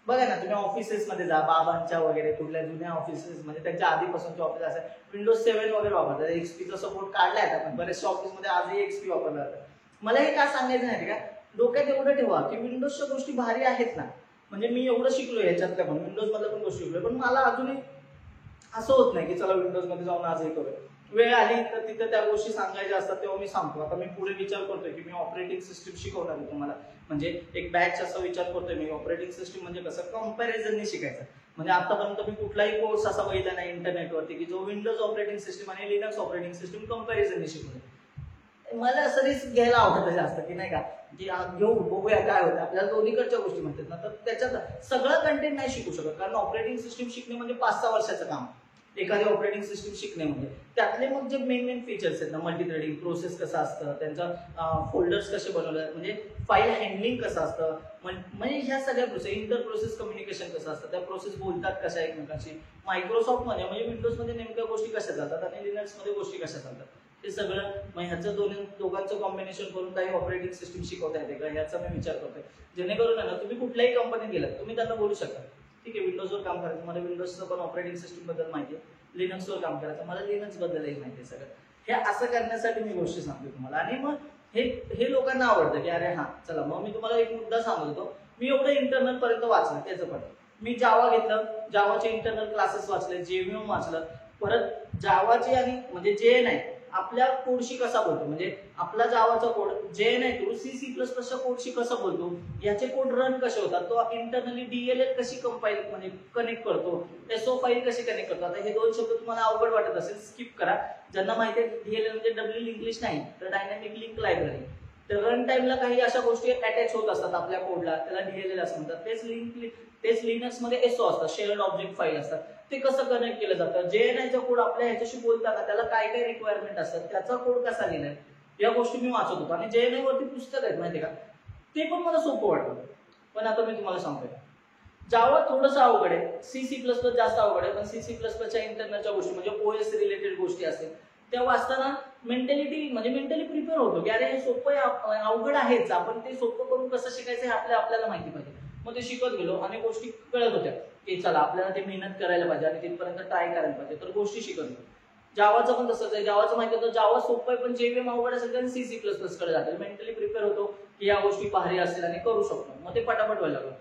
बघा ना तुम्ही ऑफिसेस मध्ये जा, बाबांच्या वगैरे कुठल्या जुन्या ऑफिसेस म्हणजे त्यांच्या आधीपासूनचे ऑफिस असेल, Windows 7 वगैरे वापरतात, XP चा सपोर्ट काढलाय आपण बऱ्याचशा ऑफिसमध्ये आजही XP वापरला जातात. मला हे का सांगायचं नाही का, डोक्यात एवढं ठेवा की विंडोजच्या गोष्टी भारी आहेत ना, म्हणजे मी एवढं शिकलोय याच्यातल्या पण विंडोज मधल्या पण गोष्टी शिकलोय, पण मला अजूनही असं होत नाही की चला विंडोज मध्ये जाऊन आज हे करूया. वेळ आली तर तिथे त्या गोष्टी सांगायच्या असतात तेव्हा मी सांगतो. आता मी पुढे विचार करतोय की मी ऑपरेटिंग सिस्टीम शिकवणार आहे तुम्हाला, म्हणजे एक बॅच असा विचार करतोय मी. ऑपरेटिंग सिस्टीम म्हणजे कसं कंपॅरिझनने शिकायचं, म्हणजे आतापर्यंत मी कुठलाही कोर्स असा बघितला नाही इंटरनेटवरती की जो विंडोज ऑपरेटिंग सिस्टीम आणि लिनक्स ऑपरेटिंग सिस्टीम कंपॅरिझनने शिकवतो. मला असं रिस्क घ्यायला आवडतं जास्त की नाही का, की घेऊ बघूया काय होतं, आपल्याला दोन्हीकडच्या गोष्टी म्हणतात ना, तर त्याच्यात सगळं कंटेंट नाही शिकू शकत. कारण ऑपरेटिंग सिस्टीम शिकणे म्हणजे 5-6 वर्षाचं काम, एखादी ऑपरेटिंग सिस्टीम शिकणे म्हणजे. त्यातले मग जे मेन फीचर्स आहेत ना, मल्टीथ्रेडिंग प्रोसेस कसं असतं, त्यांचं फोल्डर्स कसे बनवले, म्हणजे फाईल हँडलिंग कसं असतं, म्हणजे ह्या सगळ्या प्रोसेस, इंटर प्रोसेस कम्युनिकेशन कसं असतं, त्या प्रोसेस बोलतात कशा एकमेकांशी, मायक्रोसॉफ्ट मध्ये म्हणजे विंडोज मध्ये नेमक्या गोष्टी कशा चालतात आणि लिनक्स मध्ये गोष्टी कशा चालतात, हे सगळं मग ह्याचं दोघांचं कॉम्बिनेशन करून काही ऑपरेटिंग सिस्टीम शिकवता येते का याचा मी विचार करतोय. जेणेकरून ना तुम्ही कुठल्याही कंपनीत गेलात तुम्ही त्यांना बोलू शकता ठीक आहे विंडोजवर काम करायचं, मला विंडोजचं पण ऑपरेटिंग सिस्टीम बद्दल माहिती आहे, लिनक्सवर काम करायचं, मला लिनक्स बद्दलही माहिती आहे सगळं. हे असं करण्यासाठी मी गोष्टी सांगतो तुम्हाला. आणि मग हे लोकांना आवडतं की अरे हा चला, मग मी तुम्हाला एक मुद्दा सांगतो. मी एवढं इंटरनल पर्यंत वाचलं, त्याचं पण मी जावा घेतलं, जावाचे इंटरनल क्लासेस वाचले, JVM वाचलं, परत जावाचे आणि म्हणजे JN आहे आपल्या कोडशी कसा बोलतो, म्हणजे आपला जावाचा कोड JN आहे तो C++च्या कोडशी कसा बोलतो, याचे कोड रन कसे होतात, तो इंटरनली DLL कशी कंपाईल म्हणजे कनेक्ट करतो, SO फाईल कशी कनेक्ट करतो. आता हे दोन शब्द तुम्हाला अवघड वाटत असेल, स्किप करा. ज्यांना माहिती आहे DLL म्हणजे डब्ल्यू लिंक लिस्ट नाही तर डायनॅमिक लिंक लायब्ररी, तर रन टाइमला काही अशा गोष्टी अटॅच होत असतात आपल्या कोडला, त्याला DLL असं म्हणतात. तेच लिनक्स मध्ये एसओ असतात, शेअर्ड ऑब्जेक्ट फाईल असतात. ते कसं कनेक्ट केलं जातं, JNIचा कोड आपल्या ह्याच्याशी बोलताना त्याला काय काय रिक्वायरमेंट असतात, त्याचा कोड कसा लिहिलाय, या गोष्टी मी वाचत होतो. आणि JNI वरती पुस्तक आहेत माहिती का, ते पण मला सोपं वाटतं. पण आता मी तुम्हाला सांगतोय, जावा थोडंसं अवघड आहे, C++ जास्त अवघड आहे. पण C++च्या इंटरनलच्या गोष्टी म्हणजे OS रिलेटेड गोष्टी असतील त्या वाचताना मेंटली प्रिपेअर होतो की अरे हे सोपं आहे, अवघड आहेच, आपण ते सोपं करून कसं शिकायचं हे आपल्याला माहिती पाहिजे. मग ते शिकत गेलो आणि गोष्टी कळत होत्या की चला आपल्याला ते मेहनत करायला पाहिजे आणि तिथपर्यंत ट्राय करायला पाहिजे. तर गोष्टी शिकत गेलो. जावाचं पण तसंच आहे. जावाचं माहिती होतं जावा सोपं आहे, पण JVM अवघड असेल तर C++ कडे जातं. मेंटली प्रिपेअर होतो की या गोष्टी भारी असतील आणि करू शकतो, मग ते पटापट व्हायला लागलं.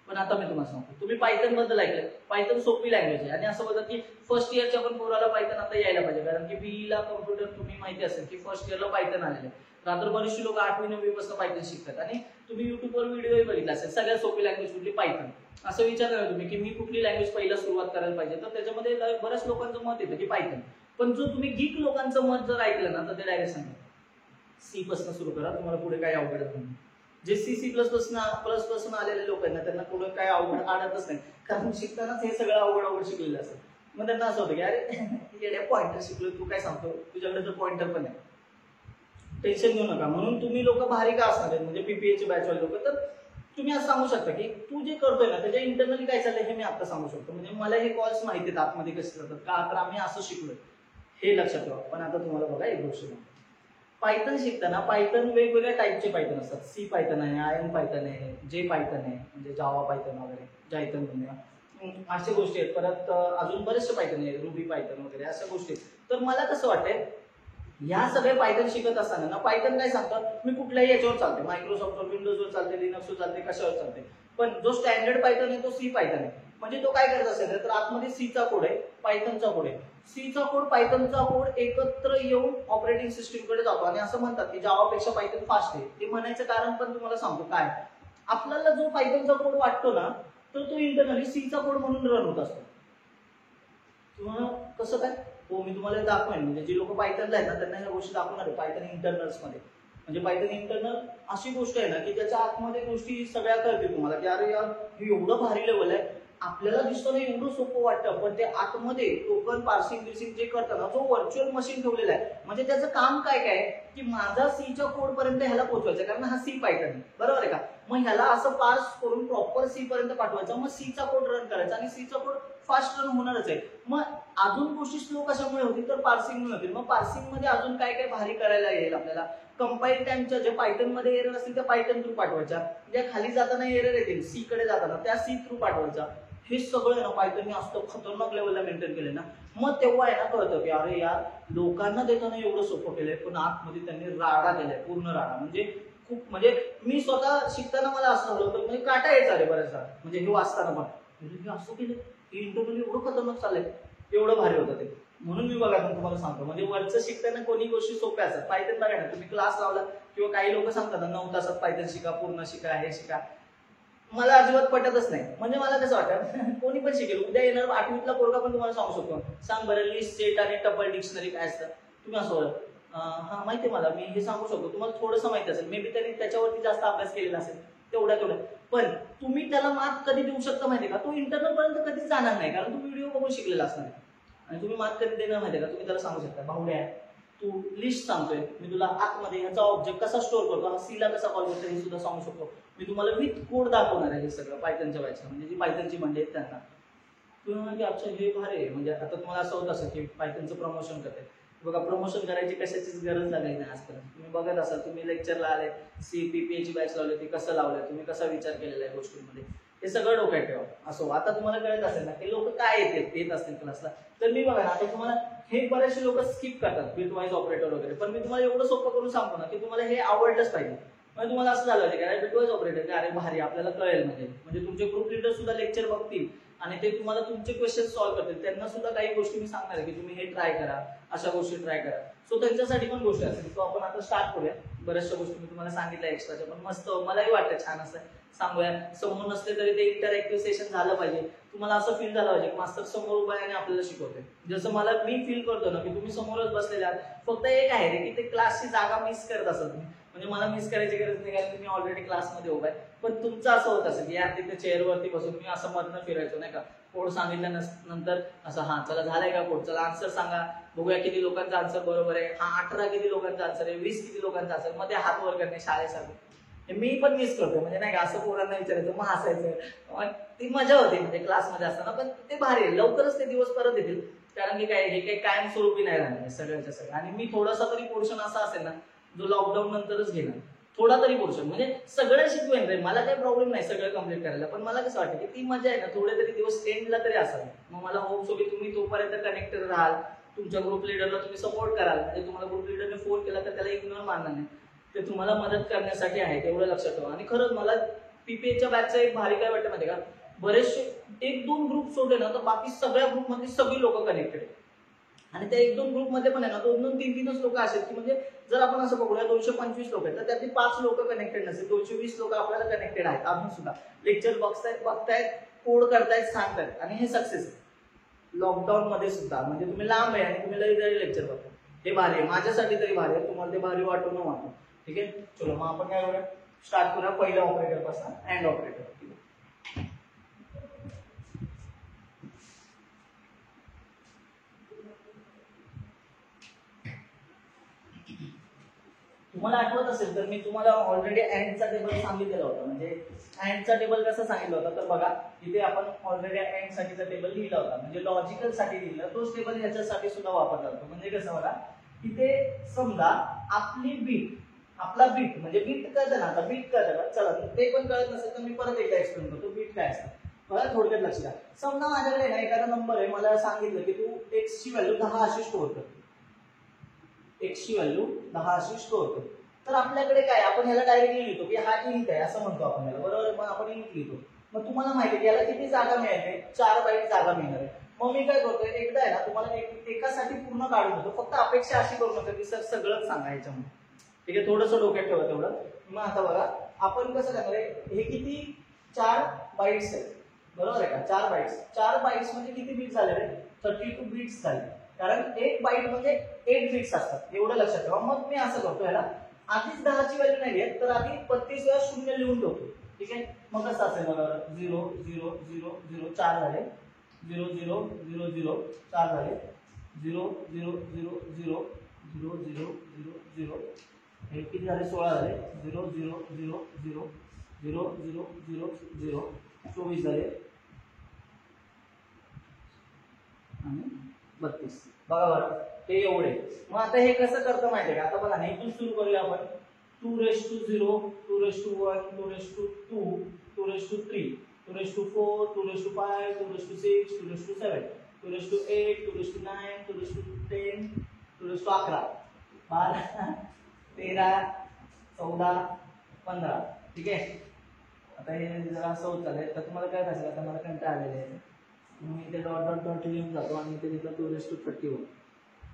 पण आता मी तुम्हाला सांगतो, तुम्ही पायथन बद्दल ऐकलं, पायथन सोपी लँग्वेज आहे. आणि असं बोलतात की फर्स्ट इयरच्या पण पोराला पायथन आता यायला पाहिजे, कारण की BE ला कम्प्युटर तुम्ही माहिती असेल की फर्स्ट इयरला पायथन आलेलं आहे. रात्र बरीचशी लोक 8वी 9वी पासून पायथन शिकतात. आणि तुम्ही युट्यूबवर व्हिडिओही बघितला असेल, सगळ्यात सोपी लँग्वेज कुठली, पायथन. असं विचारलं तुम्ही की मी कुठली लँग्वेज पहिला सुरुवात करायला पाहिजे, तर त्याच्यामध्ये बऱ्याच लोकांचं मत येतं की पायथन. पण जो तुम्ही गीक लोकांचं मत जर ऐकलं ना, तर ते डायरेक्ट सांगा C पासून सुरू करा, तुम्हाला पुढे काही अवघड नाही. जे C++ आलेले लोक आहेत ना, त्यांना पुढे काय अवघड आणतच नाही, कारण शिकतानाच हे सगळं अवघड शिकलेलं असतं. मग त्यांना असं होतं की अरे पॉइंटर शिकलो, तू काय सांगतो, तुझ्याकडे तर पॉइंटर पण आहे, टेन्शन घेऊ नका. म्हणून तुम्ही लोक भारी का असणार आहेत, म्हणजे PPAची बॅचवाले लोक, तर तुम्ही असं सांगू शकता की तू जे करतोय ना त्याच्या इंटरनली काय चाललंय हे मी आता सांगू शकतो. म्हणजे मला हे कॉल्स माहिती आहेत आतमध्ये कसे जातात का, तर आम्ही असं शिकलोय, हे लक्षात ठेवा. पण आता तुम्हाला बघा एक गोष्ट, पायथन शिकताना पायथन वेगवेगळ्या टाईपचे पायथन असतात. C पायथन आहे, IM पायथन आहे, J पायथन आहे, म्हणजे जावा पायथन वगैरे, जायथन म्हणजे अशा गोष्टी आहेत. परत अजून बरेचसे पायथन आहे, रुबी पायथन वगैरे अशा गोष्टी. तर मला कसं वाटतंय, ह्या सगळे पायथन शिकत असताना ना, पायथन काय सांगतं, मी कुठल्याही याच्यावर चालते, मायक्रोसॉफ्टवर, विंडोजवर चालते, लिनक्सवर चालते, कशावर चालते. पण जो स्टँडर्ड पायथन आहे तो C पायथन आहे. म्हणजे तो काय करत असेल तर आतमध्ये Cचा कोड आहे, पायथनचा कोड आहे. Cचा कोड, पायथनचा कोड एकत्र येऊन ऑपरेटिंग सिस्टीम कडे जातो. आणि असं म्हणतात की जावापेक्षा पायथन फास्ट आहे. ते म्हणायचं कारण पण तुम्हाला सांगतो काय, आपल्याला जो पायथनचा कोड वाटतो ना, तर तो इंटरनली Cचा कोड म्हणून रन होत असतो. तुम्हाला कसं काय, हो मी तुम्हाला दाखवेन. म्हणजे जे लोक पायथनला आहेत ना त्यांना ह्या गोष्टी दाखवणार आहे पायथन इंटरनल्स मध्ये. म्हणजे पायथन इंटरनल अशी गोष्ट आहे ना की त्याच्या आतमध्ये गोष्टी सगळ्या कळतील तुम्हाला की अरे यार हे एवढं भारी लेवल आहे, आपल्याला दिसतं ना एवढं सोपं वाटतं, पण ते आतमध्ये टोकन पार्सिंग जे करतात ना, जो व्हर्च्युअल मशीन ठेवलेला आहे, म्हणजे त्याचं काम काय काय की माझा Cच्या कोड पर्यंत ह्याला पोहोचवायचं, कारण हा C पायथन आहे, बरोबर आहे का. मग ह्याला असं पार्स करून प्रॉपर C पर्यंत पाठवायचं, मग Cचा कोड रन करायचा. आणि Cचा कोड फास्ट रन होणारच आहे. मग अजून गोष्टी स्लो कशामुळे होतील, तर पार्सिंग होतील. मग पार्सिंग मध्ये अजून काय काय भारी करायला येईल आपल्याला. कंपाईल टाइमच्या जे पायथन मध्ये एरर असतील त्या पायथन थ्रू पाठवायच्या, ज्या खाली जाताना एरर येतील C कडे जाताना त्या C थ्रू पाठवायच्या. हे सगळं ना पायथनने असतं खतरनाक लेवलला मेंटेन केले ना, मग तेव्हा आहे ना कळतं की अरे यार लोकांना देताना एवढं सोपं केलंय, पण आतमध्ये त्यांनी राडा केलाय, पूर्ण राडा. म्हणजे खूप, म्हणजे मी स्वतः शिकताना मला असं झालं होतं, म्हणजे काटा यायचा रे बऱ्याचदा, म्हणजे हे वाचताना पण मी असं केलं की इंटरनली एवढं खतरनाक चाललंय, एवढं भारी होतं ते. म्हणून मी बघा तुम्हाला सांगतो, म्हणजे वरचं शिकताना कोणी गोष्टी सोप्या असतात. पायथन बघा ना, तुम्ही क्लास लावला किंवा काही लोक सांगतात ना 9 तासात पायथन शिका, पूर्ण शिका, हे शिका, मला अजिबात पटतच नाही. म्हणजे मला कसं वाटतं कोणी पण शिकेल, उद्या येणार 8वीतला पोरगा पण तुम्हाला सांगू शकतो, सांग बरं लिस्ट, सेट आणि टपल डिक्शनरी काय असतं. तुम्ही असं हा माहिती आहे मला, मी हे सांगू शकतो, तुम्हाला थोडंसं माहिती असेल, मे बी त्यांनी त्याच्यावरती जास्त अभ्यास केलेला असेल, तेवढं. पण तुम्ही त्याला मार्क कधी देऊ शकता माहिती का, तो इंटरनल पर्यंत कधीच जाणार नाही, कारण तुम्ही व्हिडिओ बघून शिकलेला असणार. आणि तुम्ही मार्क कधी देणार माहिती का, तुम्ही त्याला सांगू शकता भावड्या तू लिस्ट सांगतोय, मी तुला आतमध्ये ह्याचा ऑब्जेक्ट कसा स्टोअर करतो, हा C ला कसा कॉल करतो हे सुद्धा सांगू शकतो. मी तुम्हाला विथ कोड दाखवणार आहे हे सगळं पायथनच्या व्हायचं, म्हणजे जी पायथनची मंडळी आहेत त्यांना. तुम्ही म्हणा की अच्छा हे भारी आहे. म्हणजे आता तुम्हाला असं होत असेल की पायथनचं प्रमोशन करते, बघा प्रमोशन करायची कशाचीच गरज लागली नाही आजकाल. तुम्ही बघत असाल, तुम्ही लेक्चरला आले, PPAची बॅच लावली, ती कसं लावलंय, तुम्ही कसा विचार केलेला आहे गोष्टींमध्ये, हे सगळं डोक्यात ठेवा. असो, आता तुम्हाला कळत असेल ना की लोक काय येत असतील क्लासला. तर मी बघा ना, आता तुम्हाला हे बरेचसे लोक स्किप करतात बिटवाईज ऑपरेटर वगैरे, पण मी तुम्हाला एवढं सोपं करून सांगतो ना की तुम्हाला हे आवडलंच पाहिजे. म्हणजे तुम्हाला असं झालं पाहिजे की बिटवाईज ऑपरेटर अरे भारी, आपल्याला कळेल. म्हणजे तुमचे ग्रुप लिडर सुद्धा लेक्चर बघतील आणि ते तुम्हाला तुमचे क्वेश्चन सॉल्व्ह करतील. त्यांना सुद्धा काही गोष्टी मी सांगणार आहे की तुम्ही हे ट्राय करा, अशा गोष्टी ट्राय करा. सो त्यांच्यासाठी पण गोष्टी असतील. तो आपण आता स्टार्ट करूया. बऱ्याचशा गोष्टी मी तुम्हाला सांगितल्या एक्स्ट्राच्या, पण मस्त मलाही वाटतं छान असं सांगूया. समोर नसले तरी ते इंटरॅक्टिव्ह सेशन झालं पाहिजे. तुम्हाला असं फील झालं पाहिजे की मास्तर समोर उभा आहे आणि आपल्याला शिकवते. जसं मला मी फील करतो ना की तुम्ही समोरच बसलेले आहात. फक्त एक आहे रे की ते क्लासची जागा मिस करत असाल तुम्ही. म्हणजे मला मिस करायची गरज नाही, कारण मी ऑलरेडी क्लासमध्ये उभा आहे. पण तुमचं असं होत असेल की यार तिथे चेअरवरती बसून मी असं मधनं फिरायचो नाही का, कोड सांगितल्यानंतर असं हा चला झालंय का कोड, चला आन्सर सांगा बघूया किती लोकांचा आन्सर बरोबर आहे, हा 18 किती लोकांचा आन्सर आहे, 20 किती लोकांचा आन्सर, मध्ये हात वर करणे शाळेसारखं. मी पण मिस करतोय म्हणजे नाही का, असं पोरांना विचारायचं मग हसायचं, ती मजा होती म्हणजे क्लासमध्ये असताना. पण ते भारी आहे, लवकरच ते दिवस परत येतील, कारण की काय हे काही कायमस्वरूपी नाही राहणार सगळ्यांच्या सगळं. आणि मी थोडासा तरी पोर्शन असा असेल ना जो लॉकडाऊन नंतरच घेणार, थोडा तरी पोर्शन, म्हणजे सगळं शिकवेन रे, मला काही प्रॉब्लेम नाही सगळं कम्प्लीट करायला. पण मला कसं वाटतं की ती मजा आहे ना थोडे तरी दिवस एंडला तरी असावी. मग मला होप सो की तुम्ही तोपर्यंत कनेक्टेड राहाल, तुमच्या ग्रुप लिडरला तुम्ही सपोर्ट कराल. म्हणजे तुम्हाला ग्रुप लिडरने फोन केला तर त्याला इग्नोर मारणार नाही, ते तुम्हाला मदत करण्यासाठी आहे, तेवढं लक्षात ठेवा. आणि खरंच मला पीपीएच्या बॅचचं एक भारी काय वाटतं माहिती का, बरेचसे 1-2 ग्रुप सोडले ना तर बाकी सगळ्या ग्रुपमधली सगळी लोक कनेक्टेड आहेत. आणि त्या 1-2 ग्रुपमध्ये पण आहे ना 2-2, 3-3च लोक असेल की म्हणजे जर आपण असं बघूया 225 लोक आहेत तर त्यातली 5 लोक कनेक्टेड नसेल, 220 लोक आपल्याला कनेक्टेड आहेत अजून सुद्धा, लेक्चर बघतायत, कोड करतायत, सांगतायत, आणि हे सक्सेस आहे लॉकडाऊन मध्ये सुद्धा. म्हणजे तुम्ही लांब आहे आणि तुम्ही लई लेक्चर बघता, हे भारी आहे, माझ्यासाठी तरी भारी आहे, तुम्हाला ते भारी वाटू न वाटू. ठीक आहे, चलो मग आपण काय करूया, स्टार्ट करूया पहिल्या ऑपरेटर पासून, अँड ऑपरेटर. तुम्हाला आठवत असेल तर मी तुम्हाला ऑलरेडी अँडचा टेबल सांगितलेला होता. म्हणजे अँडचा टेबल कसं सांगितलं होतं तर बघा, इथे आपण ऑलरेडी अँड साठीचा टेबल लिहिला होता, म्हणजे लॉजिकल साठी लिहिला, तोच टेबल याच्यासाठी सुद्धा वापरला जातो. म्हणजे कसं बघा, इथे समजा आपली बीट, आपला बीट म्हणजे बीट कळतं ना, आता बीट कळतं का, चला ते पण कळत नसेल तर मी परत एकदा एक्सप्लेन करतो बीट काय असतं. बघा थोडक्यात लक्ष द्या, समजा माझ्याकडे ना एखादा नंबर आहे, मला सांगितलं की तू एक्स ची व्हॅल्यू 10 अशी स्टोअर कर, एक्स ची व्हॅल्यू 10 अशी स्टोअर कर. तर आपल्याकडे काय, आपण ह्याला डायरेक्टली लिहितो की हा इंट आहे असं म्हणतो आपण याला, बरोबर. मग आपण इंट लिहितो. मग तुम्हाला माहिती आहे याला किती जागा मिळते, 4 बाईट जागा मिळणार आहे. मग मी काय करतोय, एकदा आहे ना तुम्हाला एकासाठी पूर्ण काढून देतो, फक्त अपेक्षा अशी करू नका की सर सगळंच सांगा याच्यामध्ये. ठीक आहे, थोडंसं डोक्यात ठेवा तेवढं. मग आता बघा आपण कसं करणार आहे, हे किती 4 बाईट्स आहेत, बरोबर आहे का, 4 बाईट्स. 4 बाईट्स म्हणजे किती बीट झाले रे, 32 बीट्स झाले, कारण एक बाईट म्हणजे 8 बीट्स असतात, एवढं लक्षात ठेवा. मग मी असं करतो, याला आधीच 10 ची व्हॅल्यू नाही घेत तर आधी 32 वेळा 0 लिहून ठेवतो. ठीक आहे, मग कसं असेल बघा, 0 0 0 0 4 झाले, 0 0 0 0 4 झाले, 0 0 0 0 0 0 0 0, हे किती झाले, 16 झाले, 0 0 0 0 0 0 0 0, 24 झाले आणि 32. बघा बरं, हे एवढे. मग आता हे कसं करतं माहितीये का, आता बघा ना इथून सुरू करूया आपण. 2⁻0, 2⁻1, 2⁻2, 2⁻3, 2⁻4, 2⁻5, 2⁻6, 2⁻7, 2⁻8, 2⁻9, 2⁻10, 2⁻11, 12, 13, 14, 15. ठीक आहे, आता हे जरा असं होत चालेल तर तुम्हाला काय असेल, आता मला कंटाळा आलेला आहे, मी इथे डॉट डॉट डॉट लिहून जातो आणि इथे तिथं 2⁻31.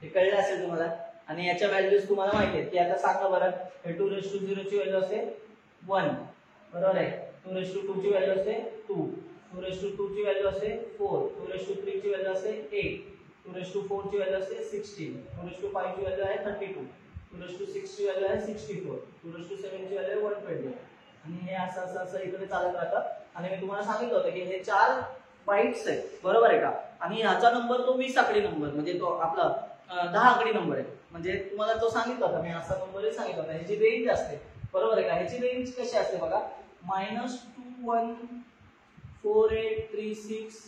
हे कळलं असेल तुम्हाला. आणि याच्या व्हॅल्यूज तुम्हाला माहिती आहेत की आता सांगा बरं, हे 2⁻0 ची व्हॅल्यू असते 1, बरोबर आहे, 2⁻2 ची व्हॅल्यू असते 2, 2⁻2 ची व्हॅल्यू असते 4, 2⁻3 ची व्हॅल्यू असते 8, 2⁻4 ची व्हॅल्यू असते 16, 2⁻5 ची व्हॅल्यू आहे 32, 2⁻6 ची व्हॅल्यू आहे 64, 2⁻7 ची व्हॅल्यू आहे 120. आणि हे असं असं असं इकडे चालत राहतं. आणि मी तुम्हाला सांगितलं होतं की हे 4 बाईट्स आहेत, बरोबर आहे का. आणि ह्याचा नंबर तो 20 आकडी नंबर, म्हणजे तो आपला 10 आकडी नंबर आहे. म्हणजे तुम्हाला तो सांगितलं होता मी, असा नंबरही सांगितलं होता. ह्याची रेंज असते, बरोबर आहे का. ह्याची रेंज कशी असते बघा, -214836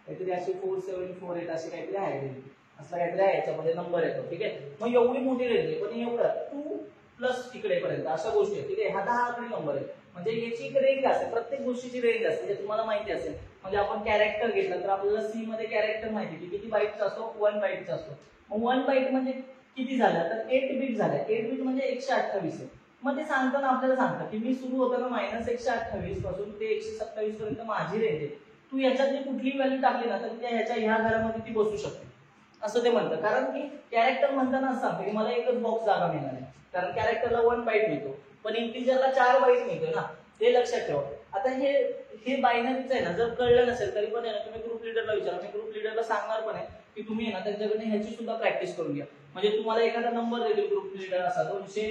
काहीतरी अशी 4748 अशी काहीतरी आहे रेंज, असं काहीतरी आहे याच्यामध्ये नंबर येतो. ठीक आहे, मग एवढी मोठी रेंज आहे, पण एवढं 2 प्लस इकडे पर्यंत अशा गोष्टी आहेत. ठीक आहे, हा 10 आकडी नंबर आहे. म्हणजे याची एक रेंज असते, प्रत्येक गोष्टीची रेंज असते, हे तुम्हाला माहिती असेल. म्हणजे आपण कॅरेक्टर घेतलं तर आपल्याला सी मध्ये कॅरेक्टर माहिती की किती बाईटचा असतो, 1 बाईटचा असतो. मग 1 बाईट म्हणजे किती झालं तर 8 बीट झालं. 8 बीट म्हणजे 128 आहे. मग ते सांगताना आपल्याला सांगतं की मी सुरू होताना -128 पासून ते 127 पर्यंत माझी रेंज आहे. तू याच्यातली कुठली व्हॅल्यू टाकली ना तर ह्या घरामध्ये ती बसू शकते, असं ते म्हणतं. कारण की कॅरेक्टर म्हणताना सांगतं की मला एकच बॉक्स जागा मिळणार आहे, कारण कॅरेक्टरला 1 बाईट मिळतो, पण इंटिजरला 4 बाईट मिळतो ना, ते लक्षात ठेवा. आता हे बायनरीच आहे ना, जर कळलं नसेल तरी पण आहे ना तुम्ही ग्रुप लिडरला विचारा. मी ग्रुप लिडरला सांगणार पण आहे की तुम्ही ना त्यांच्याकडे ह्याची सुद्धा प्रॅक्टिस करून घ्या. म्हणजे तुम्हाला एखादा नंबर देतील ग्रुप लिडर असा 200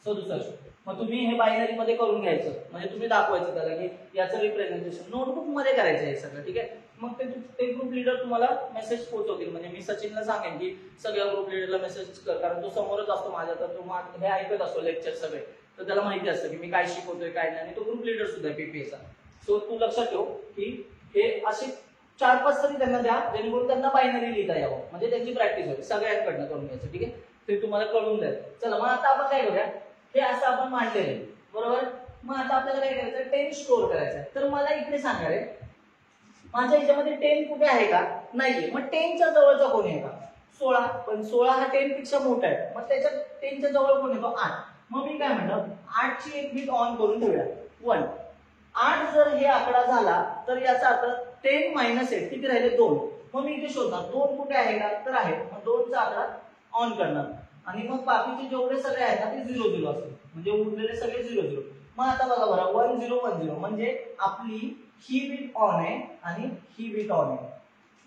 67. मग तुम्ही हे बायनरी मध्ये करून घ्यायचं, म्हणजे तुम्ही दाखवायचं त्याला की याचं रिप्रेझेंटेशन नोटबुक मध्ये करायचं आहे सगळं, ठीक आहे. मग ते ग्रुप लीडर तुम्हाला मेसेज पोहोचवतील, म्हणजे मी सचिनला सांगेन की सगळ्या ग्रुप लीडरला मेसेज कर, कारण तो समोरच असतो माझ्या, तर तो हे ऐकत असतो लेक्चर सगळे, तर त्याला माहिती असतं की मी काय शिकवतोय काय नाही, आणि तो ग्रुप लीडर सुद्धा पीपीएचा. सो तू लक्षात ठेव की हे असे 4-5 तरी त्यांना द्या, जेणेकरून त्यांना बायनरी लिहिता यावं, म्हणजे त्यांची प्रॅक्टिस होईल, सगळ्यांकडनं करून घ्यायचं, ठीक आहे. ते तुम्हाला कळून द्या. चला मग आता आपण काय करूया, हे असं आपण मांडलेलं आहे, बरोबर. मग आता आपल्याला काय करायचं, 10 स्टोअर करायचं आहे. तर मला इकडे सांगा रे, माझ्या ह्याच्यामध्ये 10 कुठे आहे का, नाहीये. मग 10च्या जवळचा कोण आहे का, 16. पण 16 हा 10 पेक्षा मोठा आहे, मग त्याच्या 10च्या जवळ कोण येतो, 8. मग मी काय म्हणतो, 8ची एक बीट ऑन करून ठेवूया, 1. 8 जर हे आकडा झाला तर याचा अर्थ 10 मायनस 8 किती राहिले, 2. मग मी इथे शोधणार 2 कुठे आहे का, तर आहे. मग 2चा आकडा ऑन करणार, आणि मग बाकीचे जेवढे सगळे आहेत ना ते 0 0 असतील, म्हणजे उरलेले सगळे 0 0. मग आता बघा बरं, 1 0 1 0 म्हणजे आपली ही बीट ऑन आहे आणि ही बीट ऑन आहे.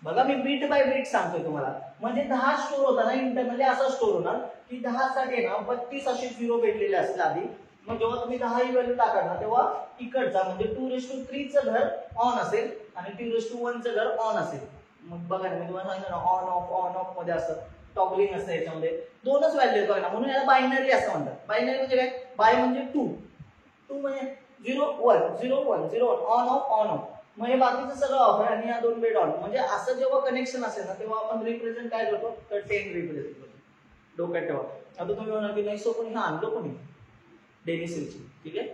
बघा मी बीट बाय बीट सांगतोय तुम्हाला, म्हणजे 10 स्टोर होता ना इंटरनली, असा स्टोर होणार की 10 साठी ना 32 असे 0 भेटलेले असतील आधी. मग जेव्हा तुम्ही 10 ही व्हॅल्यू टाकणार ना, तेव्हा इकडचा म्हणजे 2:3 चं घर ऑन असेल आणि 2:1 चं घर ऑन असेल. मग बघा ना, मी तुम्हाला सांगितलं ना, ऑन ऑफ मध्ये असतं, टॉगलिंग असतं, याच्यामध्ये 2च व्हॅल्यू येतो ना, म्हणून याला बायनरी असं म्हणतात. बायनरी म्हणजे काय, बाय म्हणजे 2 म्हणजे 0 1 0 1 0 1 ऑन ऑफ. मग हे बाकीचं सगळं ऑफ आहे आणि या 2 बीट ऑन. म्हणजे असं जेव्हा कनेक्शन असेल ना, तेव्हा आपण रिप्रेझेंट काय करतो, तर 10 रिप्रेझेंट करतो. डोक्यात ठेवा. आता तुम्ही म्हणाल की नाही सो पण हे आणलं कोणी, डेनिसिलची, ठीक आहे.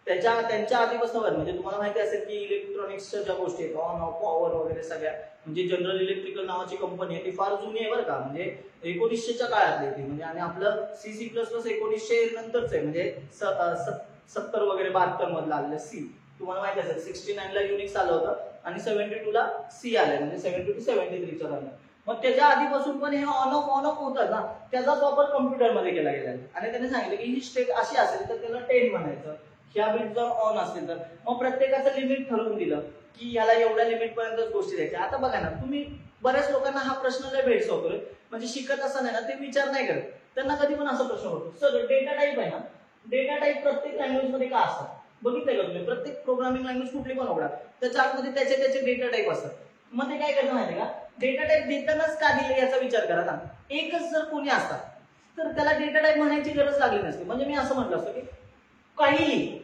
त्यांच्या आधीपासून म्हणजे तुम्हाला माहिती असेल की इलेक्ट्रॉनिक्सच्या ज्या गोष्टी आहेत, ऑन ऑफ पॉवर वगैरे सगळ्या, म्हणजे जनरल इलेक्ट्रिकल नावाची कंपनी आहे, ती फार जुनी आहे बरं का, म्हणजे 1900च्या काळातली ती, म्हणजे आणि आपलं C++ 1900 नंतरच आहे, म्हणजे 70 वगैरे 72 मधलं आलेलं सी. तुम्हाला माहिती असेल 69 ला युनिक्स आलं होतं आणि 72 ला सी आलंय, म्हणजे 70 to 73 च्या दरम्यान. मग त्याच्या आधीपासून पण हे ऑन ऑफ होतात ना, त्याचाच वापर कॉम्प्युटरमध्ये केला गेला आणि त्याने सांगितलं की ही स्टेट अशी असेल तर त्याला 10 म्हणायचं, ह्या बीट जर ऑन असतील तर. मग प्रत्येकाचं लिमिट ठरवून दिलं की याला एवढ्या लिमिट पर्यंतच गोष्टी द्यायच्या. आता बघा ना, तुम्ही बऱ्याच लोकांना हा प्रश्न लय भेडसावतोय, म्हणजे शिकत असताना ना ते विचार नाही करत, त्यांना कधी पण असा प्रश्न होतो, सर डेटा टाईप आहे ना, डेटा टाईप प्रत्येक लँग्वेज मध्ये का असतात, बघितलंय का तुम्ही, प्रत्येक प्रोग्रामिंग लँग्वेज कुठली पण उघडा, त्याच्या आतमध्ये त्याचे डेटा टाईप असतात. मग ते काय करतं माहिती का, डेटा टाईप देतानाच का दिले याचा विचार करा ना. एकच जर कोणी असतात तर त्याला डेटा टाईप म्हणायची गरज लागली नसते. म्हणजे मी असं म्हटलं असतं की काहीही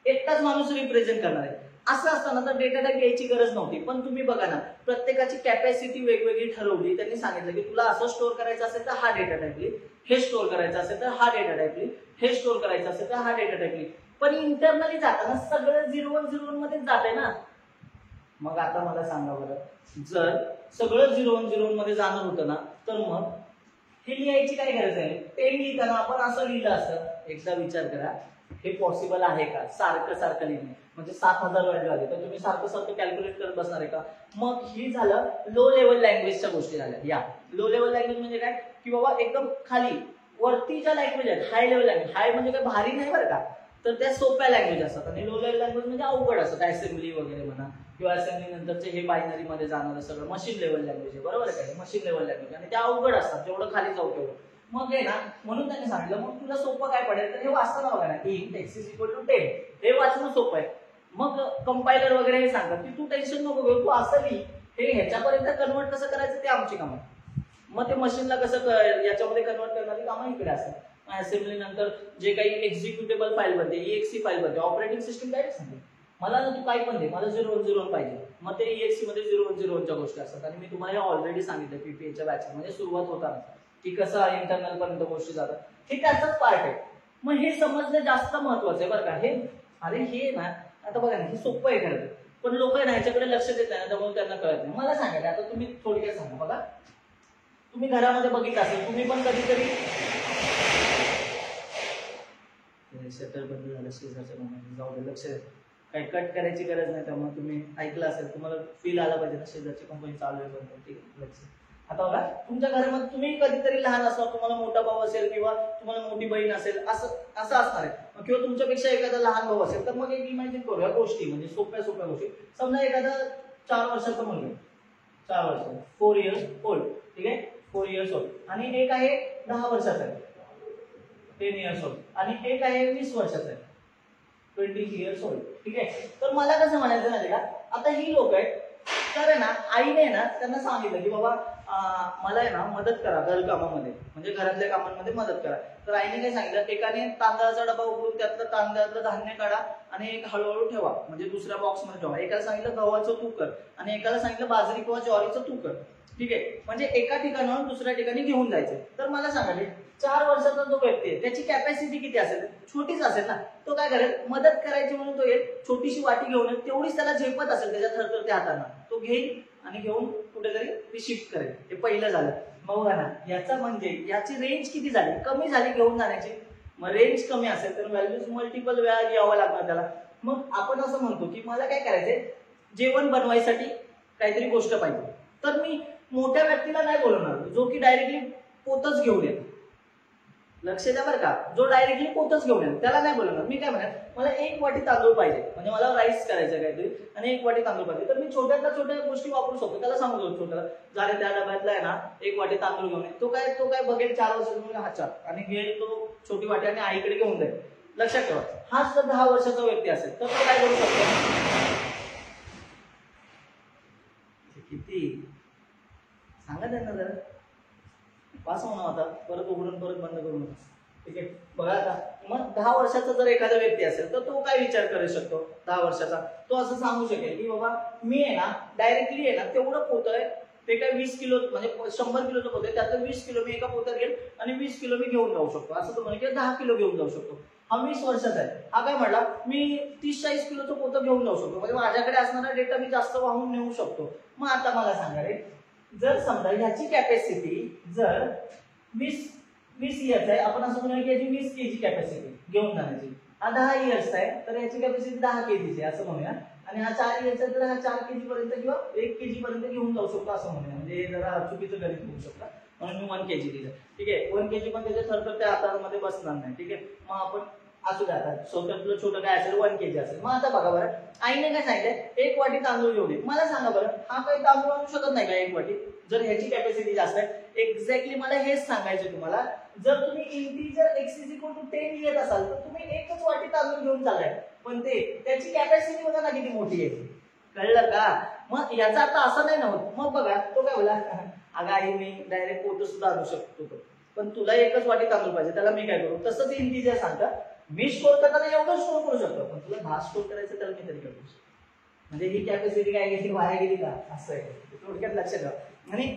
एकटाच माणूस रिप्रेझेंट करणार आहे, असं असताना तर डेटा टाईप यायची गरज नव्हती. पण तुम्ही बघा ना, प्रत्येकाची कॅपॅसिटी वेगवेगळी ठरवली. त्यांनी सांगितलं की तुला असं स्टोअर करायचं असेल तर हा डेटा टाईप लिह, हे स्टोअर करायचं असेल तर हा डेटा टाईप लिह, हे स्टोअर करायचं असेल तर हा डेटा टाईप लिह. पण इंटरनली जाताना सगळं 0-1-0-1 मध्येच जाते ना. मग आता मला सांगा बरं, जर सगळं 0-1-0-1 मध्ये जाणार होतं ना, तर मग हे लिहायची काय गरज आहे. ते लिहिताना आपण असं लिहिलं असतं. एकदा विचार करा, हे पॉसिबल आहे का सारखं लिहिणे, म्हणजे 7000 व्हॅल्यू आली तर तुम्ही सारखं कॅल्क्युलेट करत बसणार आहे का. मग ही झालं लो लेवल लँग्वेजच्या गोष्टी झाल्या. या लो लेवल लँग्वेज म्हणजे काय, की बाबा एकदम खाली वरती ज्या लँग्वेज आहेत, हाय लेवल लँग्वेज, हाय म्हणजे काय भारी नाही बरं का, तर त्या सोप्या लँग्वेज असतात. आणि लो लेवल लँग्वेज म्हणजे अवघड असतात, असेंब्ली वगैरे म्हणा, किंवा असेंब्ली नंतरचे हे बायनरी मध्ये जाणारं सगळं मशीन लेवल लँग्वेज आहे, बरोबर आहे का, मशीन लेवल लँग्वेज, आणि त्या अवघड असतात जेवढं खाली जाऊ तेवढं. मग आहे ना, म्हणून त्यांनी सांगितलं मग तुला सोपं काय पडेल, तर हे वाचताना बघा ना, int x is equal to 10, हे वाचणं सोपं आहे. मग कंपायलर वगैरे हे सांगतात की तू टेन्शन नको घेऊ, तू असं लिही, हे ह्याच्यापर्यंत कन्वर्ट कसं करायचं ते आमची कामं. मग ते मशीनला कसं याच्यामध्ये कन्वर्ट करणारी कामं इकडे असतात. असेंब्ली नंतर जे काही एक्झिक्युटेबल फाईल बनते, EXE फाईल बनते, ऑपरेटिंग सिस्टीम डायरेक्ट सांगते मला ना तू काय पण दे, मला 0-1-0-1 पाहिजे. मग ते EXE मध्ये 0-1-0-1 च्या गोष्टी असतात. आणि मी तुम्हाला ऑलरेडी सांगितलं पीपीएच्या बॅच मध्ये सुरुवात होताना की कसं इंटरनल पर्यंत गोष्टी जातात, हे त्याचाच पार्ट आहे. मग हे समजणं जास्त महत्वाचं आहे बरं का. हे अरे हे ना, आता बघा ना, हे सोपं आहे खरं, पण लोक आहे ना ह्याच्याकडे लक्ष देत नाही, त्यामुळे त्यांना कळत नाही. मला सांगा, आता तुम्ही थोडक्यात सांगा, बघा तुम्ही घरामध्ये बघितलं असेल, तुम्ही पण कधीतरी शटर बंद झालं शेजारच्या रूममध्ये, जाऊ दे, लक्ष काही कट करायची गरज नाही, त्यामुळे तुम्ही ऐकलं असेल, तुम्हाला फील आला पाहिजे ना शेजारची कंपनी चालू आहे बंद, ठीक आहे. लक्ष. आता बघा तुमच्या घरामध्ये तुम्ही कधीतरी लहान असणार, तुम्हाला मोठा भाऊ असेल किंवा तुम्हाला मोठी बहीण असेल, असं असणार आहे, किंवा तुमच्यापेक्षा एखादा लहान भाऊ असेल. तर मग एक इमॅजिन करूया गोष्टी, म्हणजे सोप्या गोष्टी. समजा एखादा 4 वर्षाचा मुलगा, 4 वर्ष, 4 years old, ठीक आहे, 4 years old, आणि एक आहे 10 वर्षाचा आहे. 10 इयर्स ओल्ड आणि एक आहे 20 वर्षाचा आहे 20 इयर्स ओल्ड. ठीक आहे. तर मला कसं म्हणायचं नाही का, आता ही लोक आहेत तर आहे ना आईने ना त्यांना सांगितलं की बाबा मला आहे ना मदत करा घरकामामध्ये, म्हणजे घरातल्या कामांमध्ये मदत करा. तर आईने काय सांगितलं, एकाने तांदळाचा डबा उघडून त्यातलं तांदळातलं धान्य काढा आणि एक हळूहळू ठेवा, म्हणजे दुसऱ्या बॉक्समध्ये ठेवा. एकाला सांगितलं गव्हाचं तू कर आणि एकाला सांगितलं बाजरी किंवा ज्वारीचं तू कर. ठीक आहे. म्हणजे एका ठिकाणाहून दुसऱ्या ठिकाणी घेऊन जायचं. तर मला सांगा 4 वर्षाचा जो व्यक्ती आहे त्याची कॅपॅसिटी किती असेल, छोटीच असेल ना. तो काय करेल, मदत करायची म्हणून तो एक छोटीशी वाटी घेऊन येईल, तेवढीच त्याला झेपत असेल त्याच्या थरथरत्या हातांना, तो घेईल आणि घेऊन कुठेतरी ती शिफ्ट करेल. हे पहिलं झालं. मग बघा ना, याचा म्हणजे याची रेंज किती झाली, कमी झाली घेऊन जाण्याची. मग रेंज कमी असेल तर व्हॅल्यूज मल्टिपल वेळा घ्यावं लागणार त्याला. मग आपण असं म्हणतो की मला काय करायचंय, जेवण बनवायसाठी काहीतरी गोष्ट पाहिजे, तर मी मोठ्या व्यक्तीला नाही बोलवणार जो की डायरेक्टली पोतच घेऊन येतो. लक्ष द्या बरं का, जो डायरेक्टली पोतच घेऊन येतो त्याला नाही बोलवणार. मी काय म्हणणार, मला 1 वाटी तांदूळ पाहिजे, म्हणजे मला राईस करायचं काहीतरी आणि 1 वाटी तांदूळ पाहिजे. तर मी छोट्यातल्या छोट्या गोष्टी वापरू शकतो. त्याला सांगू शकतो छोट्याला झाले त्या डब्यातला आहे ना 1 वाटी तांदूळ घेऊन ये. तो काय बघेल 4 वर्षाचा हाचा आणि घेईल तो छोटी वाटी आणि आईकडे घेऊन जाईल. लक्षात ठेवा, हाच जर 10 वर्षाचा व्यक्ती असेल तर तो काय करू शकतो, किती सांगा त्यांना जरा पास होणं. आता परत उघडून परत बंद करू नका. ठीक आहे. बघा आता मग 10 वर्षाचा जर एखादा व्यक्ती असेल तर तो काय विचार करू शकतो, 10 वर्षाचा तो असं सांगू शकेल की बाबा मी आहे ना डायरेक्टली आहे ना तेवढं पोतय, ते काय 20 किलो म्हणजे 100 किलोचं पोत आहे, त्यातलं 20 किलो मी एका पोत्यात घेईल आणि 20 किलो मी घेऊन जाऊ शकतो. असं तो म्हणजे 10 किलो घेऊन जाऊ शकतो. हा 20 वर्षाचा आहे. हा काय म्हटला, मी 30-40 किलोचं पोतं घेऊन जाऊ शकतो, म्हणजे माझ्याकडे असणारा डेटा मी जास्त वाहून नेऊ शकतो. मग आता मला सांगा रे, जर समजा ह्याची कॅपॅसिटी जर 20 इयर्स आहे, आपण असं म्हणूया की याची 20 केजी कॅपॅसिटी घेऊन जाण्याची. हा 10 इयर्स आहे तर याची कॅपॅसिटी 10 केजीची आहे असं म्हणूया. आणि हा 4 इयर्स आहे तर हा 4 केजी पर्यंत किंवा 1 केजी पर्यंत घेऊन जाऊ शकतो असं म्हणूया. म्हणजे जरा चुकीचं गणित होऊ शकतं म्हणून मी 1 केजी दिलं. ठीक आहे. 1 केजी पण त्याच्या थरथरत्या हातामध्ये बसणार नाही. ठीक आहे. मग आपण असू द्या, आता स्वतंत्र छोटं काय असेल 1 केजी असेल. मग आता बघा बरं, आईने काय सांगितलंय 1 वाटी तांदूळ घेऊन ये. मला सांगा बरं, हा काही तांदूळ आणू शकत नाही का 1 वाटी, जर ह्याची कॅपॅसिटी जास्त आहे. एक्झॅक्टली मला हेच सांगायचं तुम्हाला, जर तुम्ही इंटिजर x = 10 येत असाल तर तुम्ही 1च वाटी तांदूळ घेऊन चाललाय, पण त्याची कॅपॅसिटी बघा ना किती मोठी आहे. कळलं का? मग याचा अर्थ असं नाही ना होत. मग बघा तो काय बोला, अगं आई मी डायरेक्ट पोतं सुद्धा आणू शकतो, पण तुला 1च वाटी तांदूळ पाहिजे, त्याला मी काय करू. तसंच इंटिजर सांगता मी स्टोर करताना एवढं स्टोर करू शकतो, पण तुला 10 स्टोर करायचं तर मी तरी करू शकतो. म्हणजे ही कॅपॅसिटी काय गेली, वाया गेली का, असं आहे. थोडक्यात लक्षात ठेवा. आणि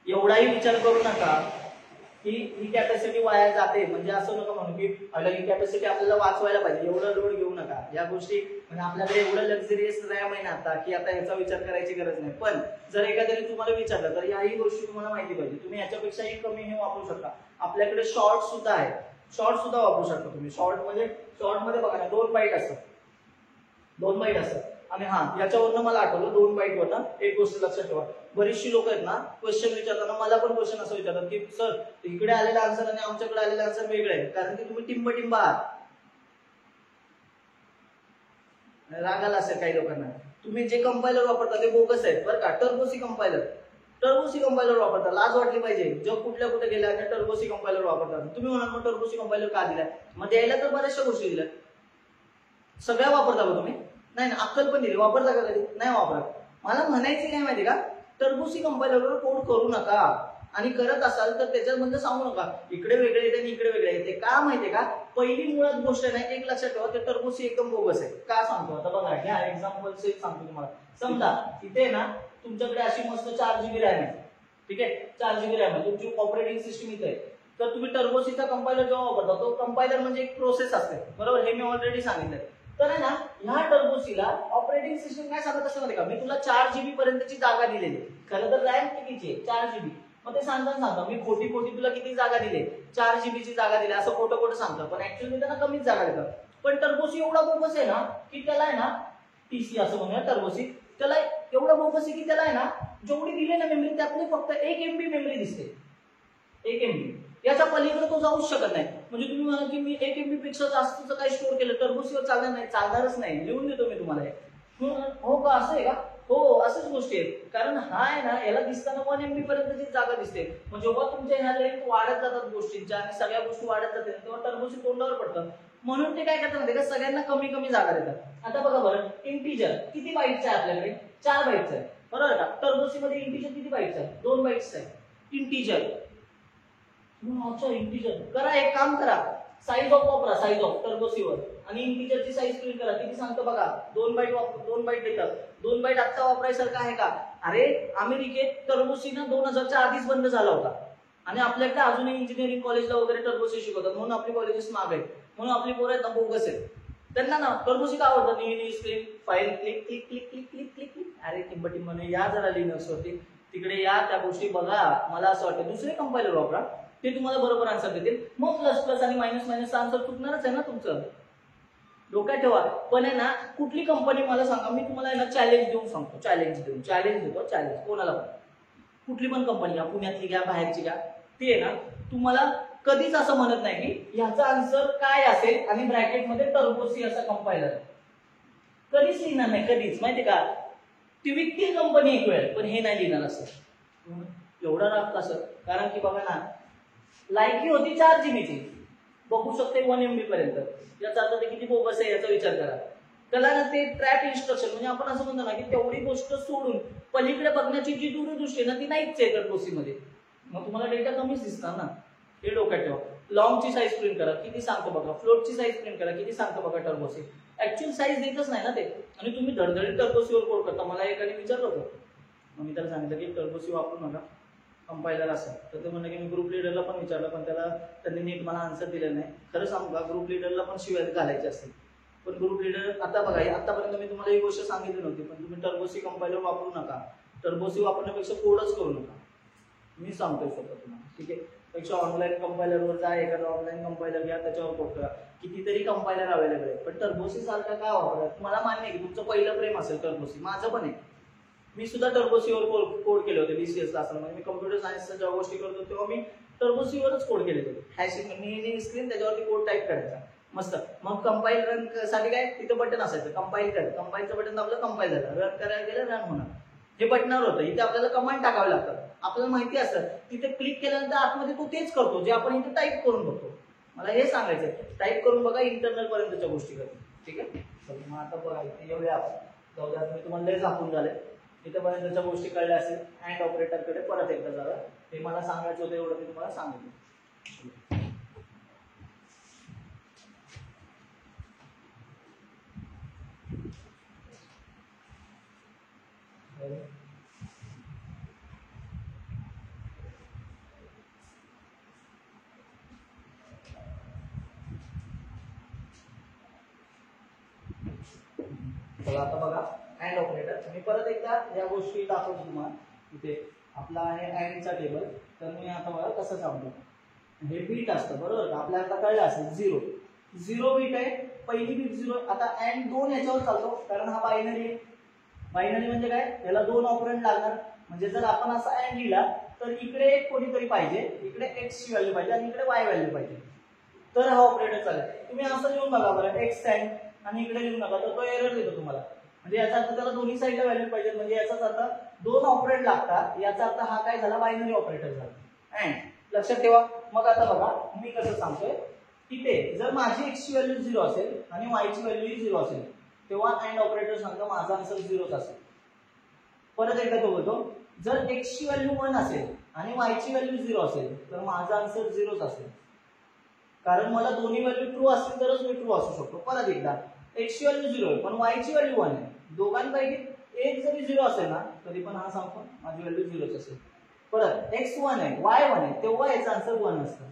एवढाही विचार करू नका की ही कॅपॅसिटी वाया जाते, म्हणजे असं नका म्हणू की ही कॅपॅसिटी आपल्याला वाचवायला पाहिजे, एवढं लोड घेऊ नका. या गोष्टी म्हणजे आपल्याकडे एवढं लक्झरियस रॅम आहे ना आता की आता ह्याचा विचार करायची गरज नाही. पण जर एखाद्याने तुम्हाला विचारलं तर याही गोष्टी तुम्हाला माहिती पाहिजे. तुम्ही याच्यापेक्षाही कमी हे वापरू शकता. आपल्याकडे शॉर्ट सुद्धा आहे, शॉर्ट सुद्धा वापरू शकता तुम्ही. शॉर्ट मध्ये बघा ना 2 बाईट असतात, 2 बाईट असतात. आणि हा याच्यावरनं मला आठवलं 2 बाईट वरनं एक गोष्ट लक्षात ठेवा. बरीचशी लोक आहेत ना क्वेश्चन विचारताना मला पण क्वेश्चन असं विचारतात की सर इकडे आलेला आन्सर आणि आमच्याकडे आलेला आन्सर वेगळे आहे, कारण की तुम्ही टिंब आहात. रागाला असेल काही लोकांना. तुम्ही जे कंपायलर वापरता ते बोगस आहेत बरं का. टर्बोसी कंपायलर वापरतात. लाज वाटली पाहिजे. जग कुठे गेला आणि टर्बोसी कंपायलर वापरतात. तुम्ही म्हणाल मग टर्बोसी कंपायलर का दिलाय, मग द्यायला तर बऱ्याचशा गोष्टी दिल्या. सगळ्या वापरता का तुम्ही, नाही ना. अक्कल पण दिली, वापरता का कधी, नाही वापरत. मला म्हणायचं काय माहिती का, टर्बोसी कंपायलरवर कोड करू नका, आणि करत असाल तर त्याच्यामध्ये सांगू नका इकडे वेगळे येते आणि इकडे वेगळे येते. का माहितीये का, पहिली मुळात गोष्ट नाही, एक लक्षात ठेवा, ते टर्बोसी एकदम बोगस आहे. का सांगतो आता बघा, घ्या एक्झाम्पल सांगतो तुम्हाला. समजा इथे ना तुमच्याकडे अशी मस्त 4 GB रॅम आहे. ठीक आहे, 4 GB रॅम आहे, तुमची ऑपरेटिंग सिस्टीम इथे आहे. तर तुम्ही टर्बोसीचा कंपायलर जेव्हा वापरता, तो कंपायलर म्हणजे एक प्रोसेस असते बरोबर, हे मी ऑलरेडी सांगितलंय. तर आहे ना, ह्या टर्बोसीला ऑपरेटिंग सिस्टम काय सांगत असते माहिती का, मी तुला 4 GB पर्यंतची जागा दिलेली. खरं तर रॅम कितीची आहे, 4 GB. मग ते सांगता मी खोटी तुला किती जागा दिली, 4 GB ची जागा दिली, असं खोटं सांगतं. पण ऍक्च्युअली त्यांना कमीच जागा देतात. पण टर्बोसी एवढा बोगस आहे ना की त्याला आहे ना, टीसी असं म्हणूया टर्बोसी, त्याला एवढं बोगस आहे की त्याला आहे ना, जेवढी दिली ना मेमरी त्यातली फक्त 1 MB मेमरी दिसते. 1 MB, याच्या पलीकडे तो जाऊच शकत नाही. म्हणजे तुम्ही म्हणा की मी 1 MB पेक्षा जास्तचं काही स्टोअर केलं, टर्बोसीवर चालणार नाही, चालणारच नाही. लिहून देतो मी तुम्हाला. हो का, असं आहे का. हो अशाच गोष्टी आहेत. कारण हा आहे ना, याला दिसताना 1 MB पर्यंतची जागा दिसते. मग जेव्हा तुमच्या ह्या लेंथ वाढत जातात गोष्टींच्या आणि सगळ्या गोष्टी वाढत जातात तेव्हा टर्बोसी तोंडावर पडतं. म्हणून ते काय करतात माहिती का, सगळ्यांना कमी कमी जागा देतात. आता बघा बरं, इंटिजर किती बाईटचं आहे आपल्याकडे, 4 बाईटचं आहे बरोबर का. टर्बोसी मध्ये इंटिजर किती बाईटचं आहे, 2 बाईटचं आहे इंटिजर. अच्छा इंटिजर करा, एक काम करा, साईज ऑफ वापरा, साईज ऑफ टर्बोसीवर आणि इंटिजरची साईज प्रिंट करा. किती सांगतो बघा, 2 बाईट 2 बाईट देतात. 2 बाईट आत्ता वापरायसारखं आहे का? अरे अमेरिकेत टर्बोसी ना 2000च्या आधीच बंद झाला होता आणि आपल्याकडे अजूनही इंजिनिअरिंग कॉलेजला वगैरे टर्बोसी शिकवतात. म्हणून आपली कॉलेजेस माग आहेत, म्हणून आपली पोरं आहेत ना बोगस आहेत. त्यांना ना टर्बोसी का आवडतं, new screen file click click click click click click click. अरे टिंबटिंब म्हणून या जरा लिनक्स वरती, तिकडे या, त्या गोष्टी बघा. मला असं वाटतं दुसरे कंपायलर वापरा, ते तुम्हाला बरोबर आन्सर देतील. मग प्लस प्लस आणि मायनस मायनसचा आन्सर चुकणारच आहे ना तुमचं, डोक्यात ठेवा. पण आहे ना, कुठली कंपनी मला सांगा, मी तुम्हाला आहे ना चॅलेंज देऊन सांगतो, चॅलेंज देतो चॅलेंज कोणाला पण. कुठली पण कंपनी घ्या, पुण्यातली घ्या, बाहेरची घ्या, ती आहे ना तुम्हाला कधीच असं म्हणत नाही की ह्याचा आन्सर काय असेल आणि ब्रॅकेटमध्ये टर्बोसी असा कंपायलर, कधीच लिहिणार नाही, कधीच. माहिती का, ती विकतील कंपनी एक वेळ, पण हे नाही लिहिणार असं. एवढा राग कसं, कारण की बघा ना, लायकी होती 4 GB बघू शकते 1 MB पर्यंत. याचा अर्थ ते किती बोगस आहे याचा विचार करा. त्याला ना ते ट्रॅप इन्स्ट्रक्शन, म्हणजे आपण असं म्हणतो ना की तेवढी गोष्ट सोडून पलीकडे बघण्याची जी दूरदृष्टी आहे ना ती नाहीच आहे टर्बोसी मध्ये. मग तुम्हाला डेटा कमीच दिसणार ना, हे डोक्यात ठेवा. लॉंगची साईज प्रिंट करा, किती सांगतो बघा. फ्लोटची साईज प्रिंट करा, किती सांगतो बघा टर्बोसी. ऍक्च्युअल साईज देतच नाही ना ते, आणि तुम्ही धडधडीत टर्बोसीवर कोड करता. मला एकाने विचारलं होतं, मग मी त्याला सांगितलं की टर्बोसी वापरू नका, कंपायलर असेल. तर ते म्हणलं की मी ग्रुप लिडरला पण विचारलं, पण त्यांनी नीट मला आन्सर दिलेलं नाही. खरं सांगू का, ग्रुप लिडरला पण शिवाय घालायचे असतील. पण ग्रुप लिडर आता बघा, आतापर्यंत मी तुम्हाला ही गोष्ट सांगितली नव्हती, पण तुम्ही टर्बोसी कंपायलर वापरू नका. टर्बोसी वापरण्यापेक्षा कोडच करू नका, मी सांगतोय स्वतः तुम्हाला, ठीक आहे. पेक्षा ऑनलाईन कंपायलरवर जा, एखादा ऑनलाईन कंपायलर घ्या, त्याच्यावर कोड करा. कितीतरी कंपायलर अवेलेबल आहे, पण टर्बोसी सारखा काय वापरा. मला मान्य आहे की तुमचं पहिलं प्रेम असेल टर्बोसी, माझं पण आहे. मी सुद्धा टर्बोसीवर कोड केले होते BCS ला असताना. म्हणजे मी कम्प्युटर सायन्सच्या जेव्हा गोष्टी करतो तेव्हा मी टर्बोसीवरच कोड केले होते. हॅशिंग न्यू स्क्रीन, त्याच्यावरती कोड टाईप करायचा मस्त. मग कंपाईल रन साठी काय, तिथं बटन असायचं, कंपाईल कर. कंपाईलचं बटन दाबलं, कंपाईल झालं. रन करायला गेलं, रन होणार. हे बटनावर होतं. इथे आपल्याला कमांड टाकावे लागतात. आपल्याला माहिती असतं तिथे क्लिक केल्यानंतर आतमध्ये तो तेच करतो जे आपण इथे टाईप करून बघतो. मला हे सांगायचंय, टाईप करून बघा, इंटरनल पर्यंतच्या गोष्टी करतो, ठीक आहे. मग आता बघा एवढ्या आपण जाऊ द्या, मी तुम्हाला लय झाकून झाले. इथेपर्यंतच्या गोष्टी कळल्या असेल. अँड ऑपरेटरकडे परत एकदा जाऊया. हे मला सांगायचं होतं, एवढं मी तुम्हाला सांगितलं. आता बघा अँड ऑपरेटर, मी परत एकदा या गोष्टी दाखवतो तुम्हाला. इथे आपला आहे अँडचा टेबल. तर मी आता बघा कसं सांगतो. हे बीट असतं बरोबर का, आपल्याला आता कळलं असेल 0 बीट आहे, पहिली बीट 0. आता अँड 2 याच्यावर चालतो, कारण हा बायनरी आहे. बायनरी म्हणजे काय, याला 2 ऑपरंड लागणार. म्हणजे जर आपण असा अँड लिहिला तर इकडे एक कोणीतरी पाहिजे, इकडे x ची व्हॅल्यू पाहिजे आणि इकडे y व्हॅल्यू पाहिजे, तर हा ऑपरेटर चालेल. तुम्ही असं लिहून बघा बरं, x अँड आणि इकडे लिहू नका, तर तो एरर देतो तुम्हाला. म्हणजे याचा अर्थ त्याला दोन्ही साईडला व्हॅल्यू पाहिजे. म्हणजे याचाच अर्थ 2 ऑपरेट लागतात. याचा अर्थ हा काय झाला, बायनरी ऑपरेटर झाला. अँड लक्षात ठेवा. मग आता बघा मी कसं सांगतोय, इथे जर माझी x ची व्हॅल्यू 0 असेल आणि y ची व्हॅल्यू 0 असेल, तेव्हा अँड ऑपरेटर सांगतो माझा आन्सर 0च असेल. परत एकदा तो बोलतो, जर x ची व्हॅल्यू 1 असेल आणि y ची व्हॅल्यू 0 असेल, तर माझा आन्सर 0च असेल. कारण मला दोन्ही व्हॅल्यू ट्रू असतील तरच मी ट्रू असू शकतो. परत एकदा, x ची व्हॅल्यू 0 आहे पण y ची व्हॅल्यू 1 आहे. दोघांपैकी एक जरी 0 असेल ना, तरी पण हा सांगतो माझी व्हॅल्यू 0च असेल. परत x 1 आहे, y 1 आहे, तेव्हा याचा आन्सर 1 असतं.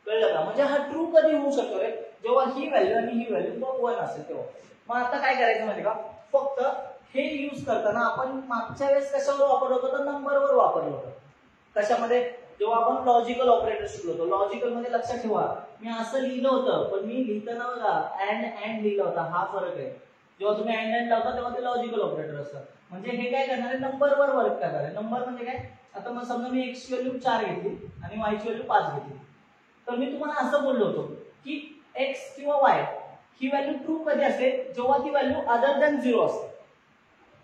कळलं का? म्हणजे हा ट्रू कधी होऊ शकतो रे, जेव्हा ही व्हॅल्यू आणि ही व्हॅल्यू 1 असेल तेव्हा. मग आता काय करायचं माहिती का, फक्त हे यूज करताना आपण मागच्या वेळेस कशावर वापरलं होतं, तर नंबरवर वापरलं होतं. कशामध्ये, जेव्हा आपण लॉजिकल ऑपरेटर शिकलो होतो. लॉजिकल मध्ये लक्षात ठेवा, मी असं लिहिलं होतं, पण मी लिहिताना बघा अँड लिहिलं होता. हा फरक आहे. जेव्हा तुम्ही अँड लावता तेव्हा ते लॉजिकल ऑपरेटर असतं. म्हणजे हे काय करणार आहे, नंबरवर वर्क करणार आहे. नंबर म्हणजे काय, आता मग समजा मी x ची व्हॅल्यू 4 घेतली आणि y ची व्हॅल्यू 5 घेतली, तर मी तुम्हाला असं बोललो होतो की x किंवा y ही व्हॅल्यू ट्रू कधी असेल, जेव्हा ती व्हॅल्यू अदर दॅन 0 असते.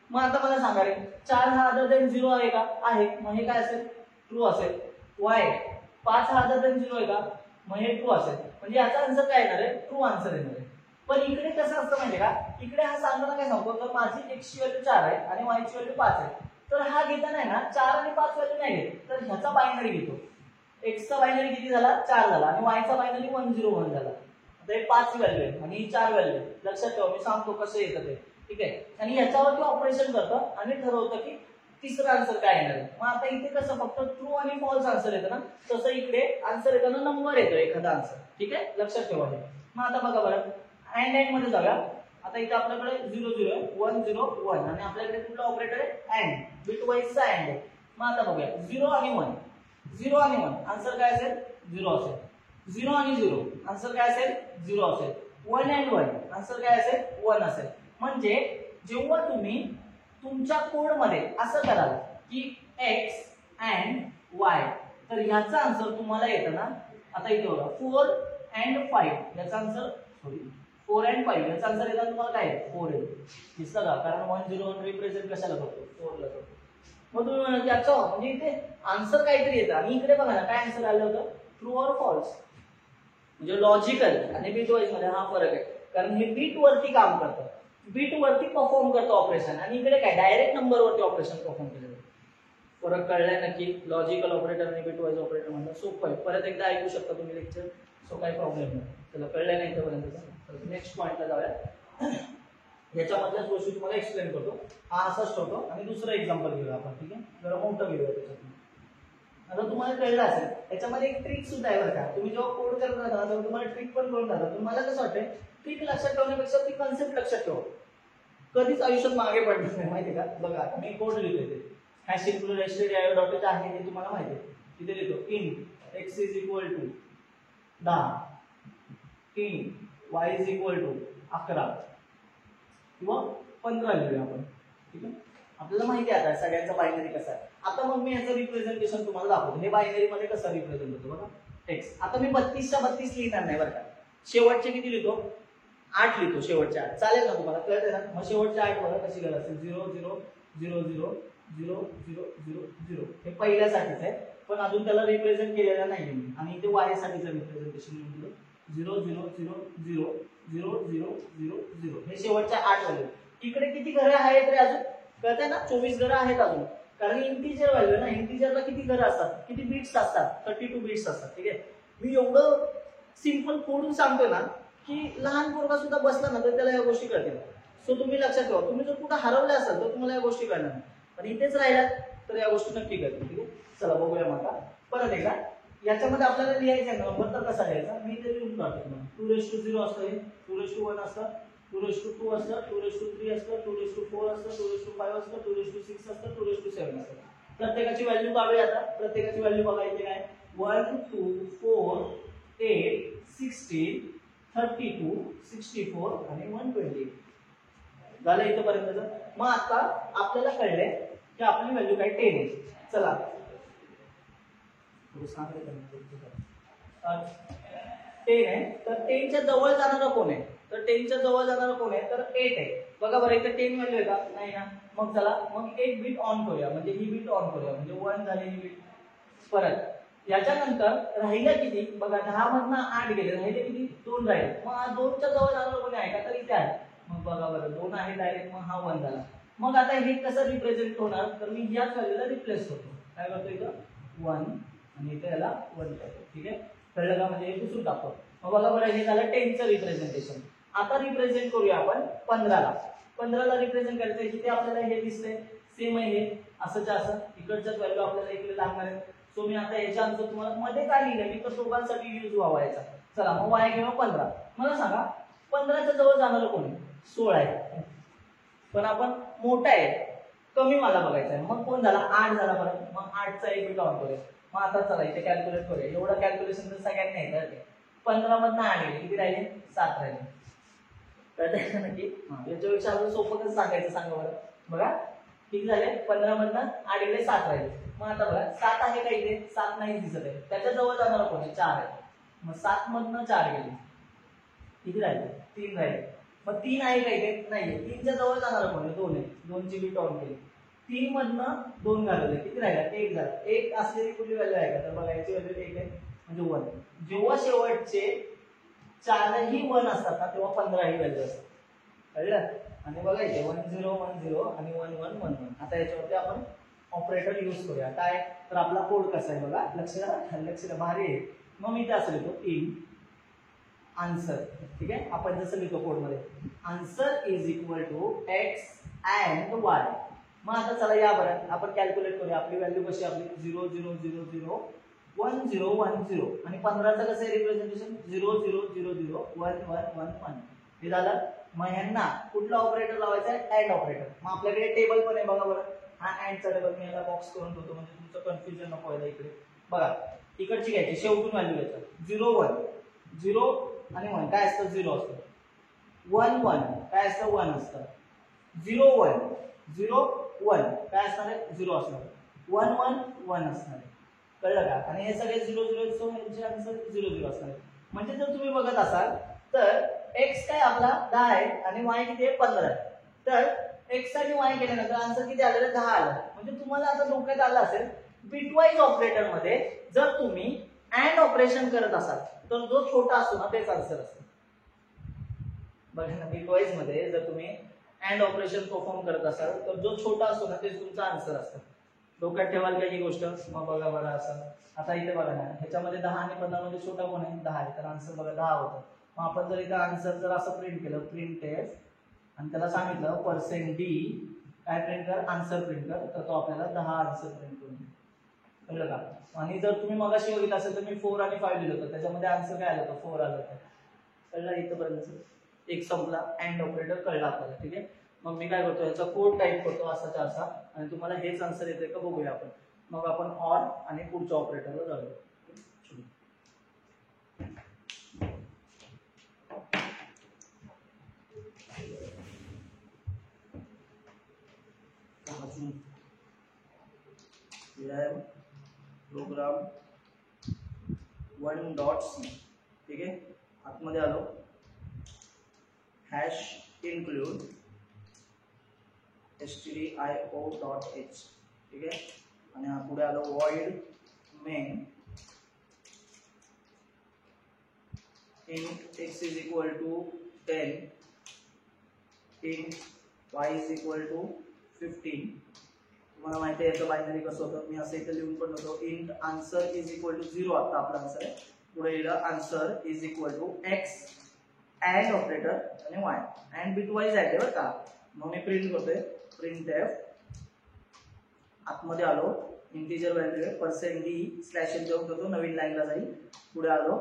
मग आता मला सांगा रे 4 हा अदर देन 0 आहे का? आहे. मग हे काय असेल? ट्रू असेल. वाय 5 हा अदर देन 0 आहे का? मग हे ट्रू असेल. म्हणजे याचा आन्सर काय येणार आहे? ट्रू आन्सर येणार आहे. पण इकडे कसं असतं माहितीये का? इकडे हा सांगताना काय सांगतो तर माझी x ची व्हॅल्यू 4 आहे आणि y ची व्हॅल्यू 5 आहे. तर हा घेताना आहे ना 4 आणि 5 व्हॅल्यू नाही घेत, तर ह्याचा बायनरी घेतो. x चा बायनरी किती झाला? 4 झाला आणि y चा बायनरी 101 झाला. आता हे 5 व्हॅल्यू आहे आणि ही 4 व्हॅल्यू आहे. लक्षात ठेवा, मी सांगतो कसं येतं ते. ठीक आहे. आणि याच्यावरती ऑपरेशन करतं आणि ठरवतं की तिसरा आन्सर काय येणार आहे. मग आता इथे कसं फक्त ट्रू आणि फॉल्स आन्सर येतं ना, तसं इकडे आन्सर येताना नंबर येतो एखादा आन्सर. ठीक आहे, लक्षात ठेवा. मग आता बघा बरं, अँड एंड मध्ये जाऊया. आता इथे आपल्याकडे 0 0 आहे, 1 0 1 आणि आपल्याकडे कुठला ऑपरेटर आहे? अँड. बिट वाईजचा अँड आहे. मग आता बघूया 0 आणि 1, 0 आणि 1 आन्सर काय असेल? 0 असेल. 0 आणि 0 आन्सर काय असेल? 0 असेल. 1 अँड 1 आन्सर काय असेल? 1 असेल. म्हणजे जेव्हा तुम्ही तुमच्या कोड मध्ये असं कराल की x अँड y, तर ह्याचा आन्सर तुम्हाला येतं ना, आता इथे बघा 4 अँड 5 याचा आन्सर 4 अँड 5 याचा आन्सर येतं तुम्हाला काय? 4 येईल. दिसतं का? कारण 1 0 1 रिप्रेझेंट कशाला करतो? 4 ला करतो. मग तुम्ही म्हणाल की अच्छा म्हणजे इथे आन्सर काहीतरी येतं आणि इकडे बघा ना काय आन्सर आलं होतं? True or false. म्हणजे लॉजिकल आणि बिट वाईज मध्ये हा फरक आहे. कारण हे बीट वरती काम करतं, बीट वरती परफॉर्म करतो ऑपरेशन आणि इकडे काय डायरेक्ट नंबर वरती ऑपरेशन परफॉर्म केलं जातं. फरक कळलाय नक्की? लॉजिकल ऑपरेटर आणि बिट वाईज ऑपरेटर म्हणलं सोपं आहे. परत एकदा ऐकू शकता तुम्ही लेक्चर, सो काही प्रॉब्लेम नाही. चला, कळलंय नाही इथपर्यंत. नेक्स्ट पॉइंटला जाऊया. याच्यामधल्याच गोष्टी तुम्हाला एक्सप्लेन करतो. हा असाच ठेवतो आणि दुसरं एक्झाम्पल घेऊया आपण. ठीक आहे, जरा मोठं घेऊया त्याच्यातून. आता तुम्हाला कळलं असेल याच्यामध्ये एक ट्रिक सुद्धा आहे बरं का. तुम्ही जेव्हा कोड करत राहता तेव्हा तुम्हाला ट्रिक पण करून जातात. तुम्हाला कसं वाटतंय ट्रिक लक्षात ठेवण्यापेक्षा ती कन्सेप्ट लक्षात ठेवा. कधीच आयुष्यात मागे पडणार नाही, माहिती का? बघा मी कोड लिहितोय ते हॅश इन्क्लूड stdio.h आहे हे तुम्हाला माहिती आहे. तिथे लिहितो int x is equal to 10, int y is equal to 11 किंवा 15 लिहूया आपण. ठीक आहे, आपल्याला माहिती आहे आता सगळ्यांचा बायनरी कसा आहे. आता मग मी याचं रिप्रेझेंटेशन तुम्हाला दाखवतो. हे बायनरी मध्ये कसं रिप्रेझेंट होतं बघा. x आता मी 32च्या 32 लिहिणार नाही बरं का. शेवटचे किती लिहितो? 8 लिहितो. शेवटचे 8 चालेल ना तुम्हाला? कळतंय ना? मग शेवटचे 8 बघा कशी गरज असेल. 0 0 0 0 0 0 0 0 हे पहिल्यासाठीच आहे, पण अजून त्याला रिप्रेझेंट केलेलं नाही मी. आणि इथे y साठीचं रिप्रेझेंटेशन लिहून दिलं 0 0 0 0 0 0 0 0 हे शेवटच्या 8 व्हॅल्यू. इकडे किती घरं आहेत रे अजून? कळतंय ना? 24 घरं आहेत अजून. कारण इंटिजर व्हॅल्यू आहे ना, इंटिजरला किती घरं असतात? किती बिट्स असतात? 32 बिट्स असतात. ठीक आहे, मी एवढं सिंपल कोडून सांगतोय ना की लहान पोरगा सुद्धा बसला ना तर त्याला या गोष्टी कळतील. सो तुम्ही लक्षात ठेवा, तुम्ही जर कुठं हरवले असाल तर तुम्हाला या गोष्टी कळणार नाही, पण इथेच राहिलात तर या गोष्टी नक्की कळतील. ठीक आहे, चला बघूया मग आता परत एकदा. याच्यामध्ये आपल्याला लिहायचं आहे नंबर, तर कसा लिहायचा मी इथे लिहून काढतो तुम्हाला. 2:0 असतं, हे 2:1 असतं, 2:2 असतं, 2:3 असतं, 2:4 असतं, 2:5 असतं, 2:6 असतं, 2:7 असतं. प्रत्येकाची व्हॅल्यू काढूया आता. प्रत्येकाची व्हॅल्यू बघा इथे काय 1 2 4 8 16 32 64 आणि 120 झालं इथपर्यंतचं. मग आता आपल्याला कळलंय की आपली व्हॅल्यू काय 10 आहे. चला 10 आहे, तर 10च्या जवळ जाणारा कोण आहे? तर 10च्या जवळ जाणारा कोण आहे? तर 8 आहे. बघा बरं इथे 10 व्हॅल्यू आहे का? नाही ना. मग चला मग एक बीट ऑन करूया, म्हणजे ही बीट ऑन करूया, म्हणजे 1 झाली ही बीट. परत याच्यानंतर राहिल्या किती बघा, 10 मधनं 8 गेले, राहिले किती? 2 राहिले. मग 2च्या जवळ जाणारा कोणी आहे का? तर इथे आहे. मग बघा बरं 2 आहे डायरेक्ट, मग हा 1 झाला. मग आता हे कसं रिप्रेझेंट होणार? तर मी याच व्हॅल्यूला रिप्लेस करतो. काय करतो इथं 1 आणि इथे याला 1 करतो. ठीक आहे, कळलं का? म्हणजे हे पुसून टाकतो. मग बघा बरं हे झालं 10चं रिप्रेझेंटेशन. आता रिप्रेझेंट करूया आपण 15ला. 15ला रिप्रेझेंट करायचं आहे. जिथे आपल्याला हे दिसतंय सेम आहे हे, असंच असं इकडच्याच व्हॅल्यू आपल्याला इकडे लागणार आहे. सो मी आता याच्या आन्सर तुम्हाला मध्ये काय लिहिलं मी तर दोघांसाठी यूज व्हावा याचा. चला मग y घेऊया 15. मला सांगा 15च्या जवळ जाणारं कोणी? 16 आहे, पण आपण मोठा आहे, कमी मला बघायचा आहे. मग कोण झाला? 8 झाला. बरं मग 8चा एक बीट ऑन करूया. मग आता चला इथे कॅल्क्युलेट करूया. एवढं कॅल्क्युलेशन तर सगळ्यांनी येतं. 15 मधनं 8 गेले, किती राहिले? 7 राहिले. कळतंय नक्की? याच्यापेक्षा आपण सोपं कसं सांगायचं सांगा बरं. बघा किती झाले? 15 मधनं 8 गेले, 7 राहिले. मग आता बघा 7 आहे का इथे? 7 नाही दिसत आहे. त्याच्या जवळ जाणार कोणी? 4 आहे. मग 7 मधनं 4 गेले, किती राहिले? 3 राहिले. मग 3 आहे का इथे? नाहीये. 3च्या जवळ जाणार कोण आहे? 2 आहे. 2ची बीट ऑन केली. 3 मधनं 2 घालवले, किती राहिला? 1 झाला. 1 असलेली कुठली व्हॅल्यू आहे का? तर बघा याची व्हॅल्यू 1 आहे म्हणजे 1. जेव्हा शेवटचे 4ही 1 असतात ना तेव्हा 15 ही व्हॅल्यू असतात. कळलं? आणि बघा इथे 1 0 1 0 आणि 1 1 1 1. आता याच्यावरती आपण ऑपरेटर यूज करूया. काय? तर आपला कोड कसा आहे बघा, लक्ष द्या, भारी आहे. मग मी ते असं लिहितो इन आन्सर. ठीक आहे, आपण जसं लिहितो कोडमध्ये answer is equal to x and y. मग आता चला या बरं आपण कॅल्क्युलेट करूया. आपली व्हॅल्यू कशी? आपली 0 0 0 0 1 0 1 0 आणि 15चं कसं आहे रिप्रेझेंटेशन? 0 0 0 0 1 1 1 1. हे झालं. मग ह्यांना कुठला ऑपरेटर लावायचा आहे? And operator. मग आपल्याकडे टेबल पण आहे बघा बरं. हा अँडचा टेबल मी याला बॉक्स करून ठेवतो म्हणजे तुमचं कन्फ्युजन नको व्हायला. इकडे बघा, इकडची घ्यायची, शेवटून व्हॅल्यू घ्यायचं. 0 1 0 आणि 1 काय असतं? 0 असतं. 1 1 काय असतं? 1 असतं. 0 1 0 1 काय असणार आहे? 0 असणार. 1 1 1 असणार आहे. कळलं का? आणि हे सगळे 0 0 सो यांचे आन्सर 0 0 असणार. म्हणजे जर तुम्ही बघत असाल तर x काय आपला 10 आहे आणि y किती आहे? 15 आहे. तर x आणि y केल्यानंतर आन्सर किती आलेलं? 10 आलं. म्हणजे तुम्हाला आता डोक्यात आलं असेल बिटवाईज ऑपरेटर मध्ये जर तुम्ही अँड ऑपरेशन करत असाल तर जो छोटा असतो ना तेच आन्सर असतो. बघा ना, बिटवाईज मध्ये जर तुम्ही अँड ऑपरेशन परफॉर्म करत असाल तर जो छोटा असतो ना तेच तुमचा आन्सर असतं. डोक्यात ठेवाल का ही गोष्ट? मग बघा बरं असं. आता इथे बघा ना, ह्याच्यामध्ये 10 आणि 15 मध्ये छोटा कोण आहे? 10 आहे. तर आन्सर बघा 10 होतं. मग आपण जर इथं आन्सर जर असं प्रिंट केलं, प्रिंट एफ, आणि त्याला सांगितलं %d काय प्रिंट कर? आन्सर प्रिंट कर, तर तो आपल्याला 10 आन्सर प्रिंट करून देईल. कळलं का? आणि जर तुम्ही मगाशी बघितलं असेल तर मी 4 आणि 5 लिहिलं होतं, त्याच्यामध्ये आन्सर काय आलं होतं? 4 आलं होतं. कळलं इथपर्यंत? एक संपला, अँड ऑपरेटर कळला आपल्याला. ठीक आहे, मग मी काय करतो याचा कोड टाईप करतो असाचा असा आणि तुम्हाला हेच आन्सर येते का बघूया आपण. मग आपण ऑर आणि पुढच्या ऑपरेटरला जाऊया. Programme 1.c. ठीक आहे, आतमध्ये आलो, हॅश इन्क्लूड stdio.h. ठीक आहे, आणि पुढे आलो void main int x is equal to 10, int y is equal to 15. तुम्हाला माहिती आहे याचं बायनरी कसं होतं, मी असं इथे लिहून पण होतो. Int answer is equal to 0. आता आपला आन्सर आहे. पुढे लिहिलं answer is equal to x and operator आणि y अँड बिट वाईज आहे बरं का. मग मी प्रिंट करतोय, प्रिंट एफ, आतमध्ये आलो, इंटिजर व्हॅल्यू आहे %d स्लॅश n देऊन ठेवतो, नवीन लाईनला जाईल. पुढे आलो,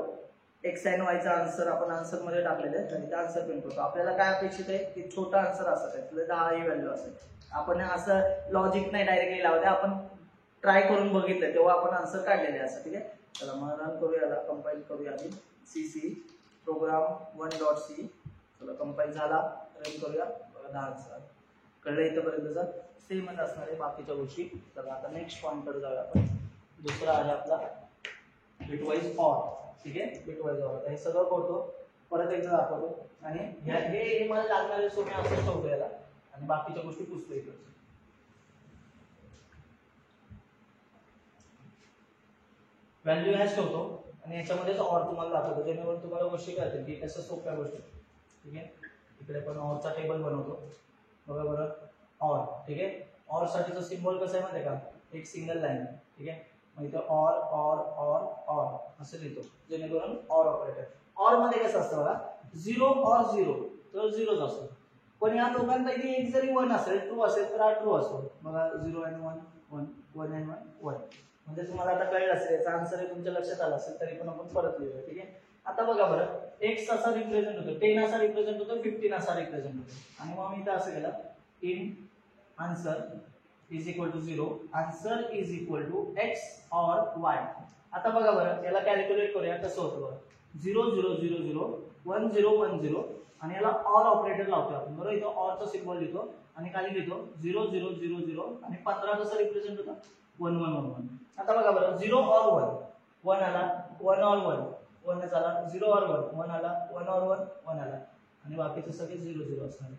एक्स अँड वायचा आन्सर आपण आन्सर मध्ये टाकलेलं आहे, तर आन्सर प्रिंट करतो. आपल्याला काय अपेक्षित आहे की छोटा आन्सर असत आहे, तुला 10 ही व्हॅल्यू असेल. आपण असं लॉजिक नाही डायरेक्टली लावते, आपण ट्राय करून बघितलं तेव्हा आपण आन्सर काढलेले असं. ठीक आहे, चला मग रन करूया, याला कंपाईल करूया आधी. C program 1.c. चला कंपाईल झाला, रन करूया. बघा 10 आन्सर कळलं इथपर्यंतचा. सेमच असणार आहे बाकीच्या गोष्टी. चला आता नेक्स्ट पॉइंटवर जाऊया आपण. दुसरा आहे आपला बिटवाईज ऑर. ठीक आहे, बिटवाईज ऑर. आता हे सगळं करतो, परत एकदा दाखवतो आणि हे मला लागणारे सोने असं ठेवतो याला आणि बाकीच्या गोष्टी पुसतो इकडे. व्हॅल्यू हॅश ठेवतो आणि याच्यामध्येच ऑर तुम्हाला दाखवतो, जेणेकरून तुम्हाला गोष्टी कळतील की कसं सोप्या गोष्टी. ठीक आहे, इकडे पण ऑरचा टेबल बनवतो. बघा बरं, ऑर. ठीक आहे, ऑर साठीचा सिम्बॉल कसं आहे माहिती आहे का? एक सिंगल लाईन. ठीक आहे, मग इथे ऑर ऑर ऑर ऑर असं लिहितो, जेणेकरून ऑर ऑपरेटर. ऑर मध्ये कसं असतं बघा, 0 ऑर 0 तर 0च असतो. पण या दोघांपैकी एक जरी 1 असेल, ट्रू असेल तर हा ट्रू असतो. बघा 0 आणि 1 1 1 आणि 1 1. म्हणजे तुम्हाला आता कळलं असेल, याचा आन्सर तुमच्या लक्षात आला असेल, तरी पण आपण परत लिहूया. ठीक आहे, आता बघा बरं, एक्स असा रिप्रेझेंट होतो, 10 असा रिप्रेझेंट होतो, 15 असा रिप्रेझेंट होतो. आणि मग मी इथं असं केलं, int answer is equal to 0, answer is equal to x or y. आता बघा बरं, याला कॅल्क्युलेट करूया कसं होतं बघा. 0 0 0 0 1 0 1 0 आणि याला ऑर ऑपरेटर लावतो आपण. बरोबर, इथं ऑरचा सिम्बॉल लिहितो आणि खाली लिहितो 0 0 0 0 आणि 15 कसं रिप्रेझेंट होतं 1 1 1 1. आता बघा बरं, 0 ऑर 1 आला, 1 ऑर 1 1 आला, 0 ऑर 1 1 आला, 1 ऑर 1 1 आला आणि बाकीचे सगळे 0 0 असणार.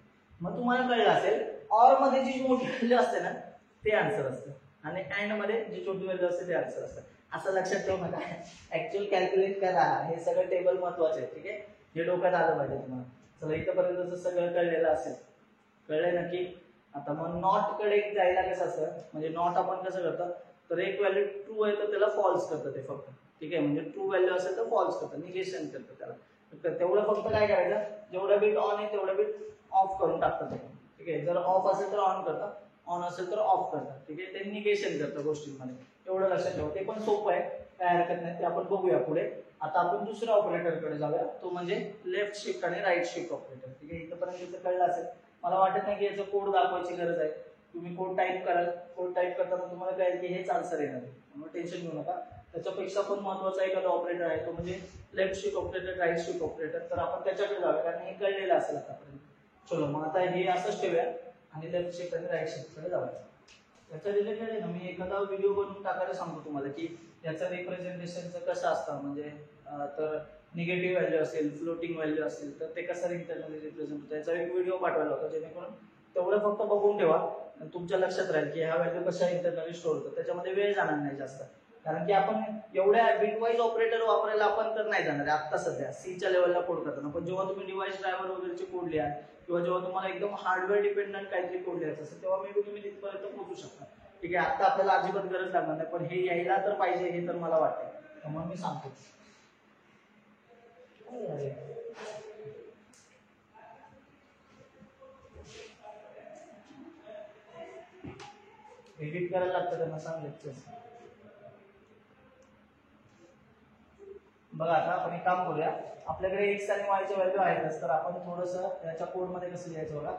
मग तुम्हाला कळलं असेल ऑर मध्ये जी मोठी व्हॅल्यू असते ना ते आन्सर असतं आणि अँड मध्ये जी छोटी व्हॅल्यू असते ते आन्सर असतं. असं लक्षात ठेवू नका, ऍक्च्युअल कॅल्क्युलेट करा. हे सगळं टेबल महत्वाचे आहे. ठीक आहे, हे डोक्यात आलं पाहिजे तुम्हाला. चला इथपर्यंत सगळं कळलेलं असेल. कळलंय नक्की? आता मग नॉट कडे जायला कसं असतं, म्हणजे नॉट आपण कसं करतो तर एक व्हॅल्यू ट्रू आहे तर त्याला फॉल्स करतं ते फक्त. ठीक आहे, म्हणजे ट्रू व्हॅल्यू असेल तर फॉल्स करतं, निगेशन करतं त्याला. तर तेवढं फक्त काय करायचं, जेवढं बिट ऑन आहे तेवढं बिट ऑफ करून टाकतं ते. ठीक आहे, जर ऑफ असेल तर ऑन करतं, ऑन असेल तर ऑफ करतं. ठीक आहे, ते निगेशन करतं गोष्टींमध्ये. एवढं लक्षात ठेवा. ते पण सोपं आहे, काय हरकत नाही, ते आपण बघूया पुढे. आता आपण दुसऱ्या ऑपरेटरकडे जाऊया, तो म्हणजे लेफ्ट शिफ्ट आणि राईट शिफ्ट ऑपरेटर. ठीक आहे, इथपर्यंत कळलं असेल. मला वाटत नाही की याचा कोड दाखवायची गरज आहे. तुम्ही कोड टाईप कराल, कोड टाईप करताना तुम्हाला कळेल की हेच आन्सर येणार आहे, म्हणून टेन्शन घेऊ नका. त्याच्यापेक्षा पण महत्वाचा एखादा ऑपरेटर आहे तो म्हणजे left shift operator, right shift operator. तर आपण त्याच्याकडे जाऊया कारण हे कळलेलं असेल आतापर्यंत. चलो मग आता हे असंच ठेवूया आणि लेफ्ट शिफ्ट आणि राईट शिफ्टकडे जाऊया. त्याच्या रिलेटेड आहे ना मी एखादा व्हिडिओ बनवून टाकायला सांगतो तुम्हाला की याचं रिप्रेझेंटेशनचं कसं असतं. म्हणजे तर निगेटिव्ह व्हॅल्यू असेल, फ्लोटिंग व्हॅल्यू असेल तर ते कसं इंटरनली रिप्रेझेंट होतं याचा एक व्हिडिओ पाठवायला होता, जेणेकरून तेवढं फक्त बघून ठेवा, तुमच्या लक्षात राहील की ह्या व्हॅल्यू कशा इंटरनली स्टोअर होतात. त्याच्यामध्ये वेळ जाणार नाही जास्त, कारण की आपण एवढ्या बिटवाईज ऑपरेटर वापरायला आपण तर नाही जाणार आहे आता सध्या सीच्या लेवलला कोड करताना. पण जेव्हा तुम्ही डिव्हाइस ड्रायव्हर वगैरेचे कोड लिहा किंवा जेव्हा तुम्हाला एकदम हार्डवेअर डिपेंडंट काहीतरी कोड लिहायचं असेल तेव्हा मे बी तुम्ही तिथपर्यंत पोहोचू शकता. ठीक आहे, आता आपल्याला अजिबात गरज लागणार नाही, पण हे यायला तर पाहिजे हे तर मला वाटतं, त्यामुळे मी सांगतो. एडिट करायला लागतं त्यांना, सांगितलं. बघा आता आपण एक काम करूया, आपल्याकडे एक्स आणि वायचे व्हॅल्यू आहेतच, तर आपण थोडंसं याच्या कोड मध्ये कसं लिहायचं बघा.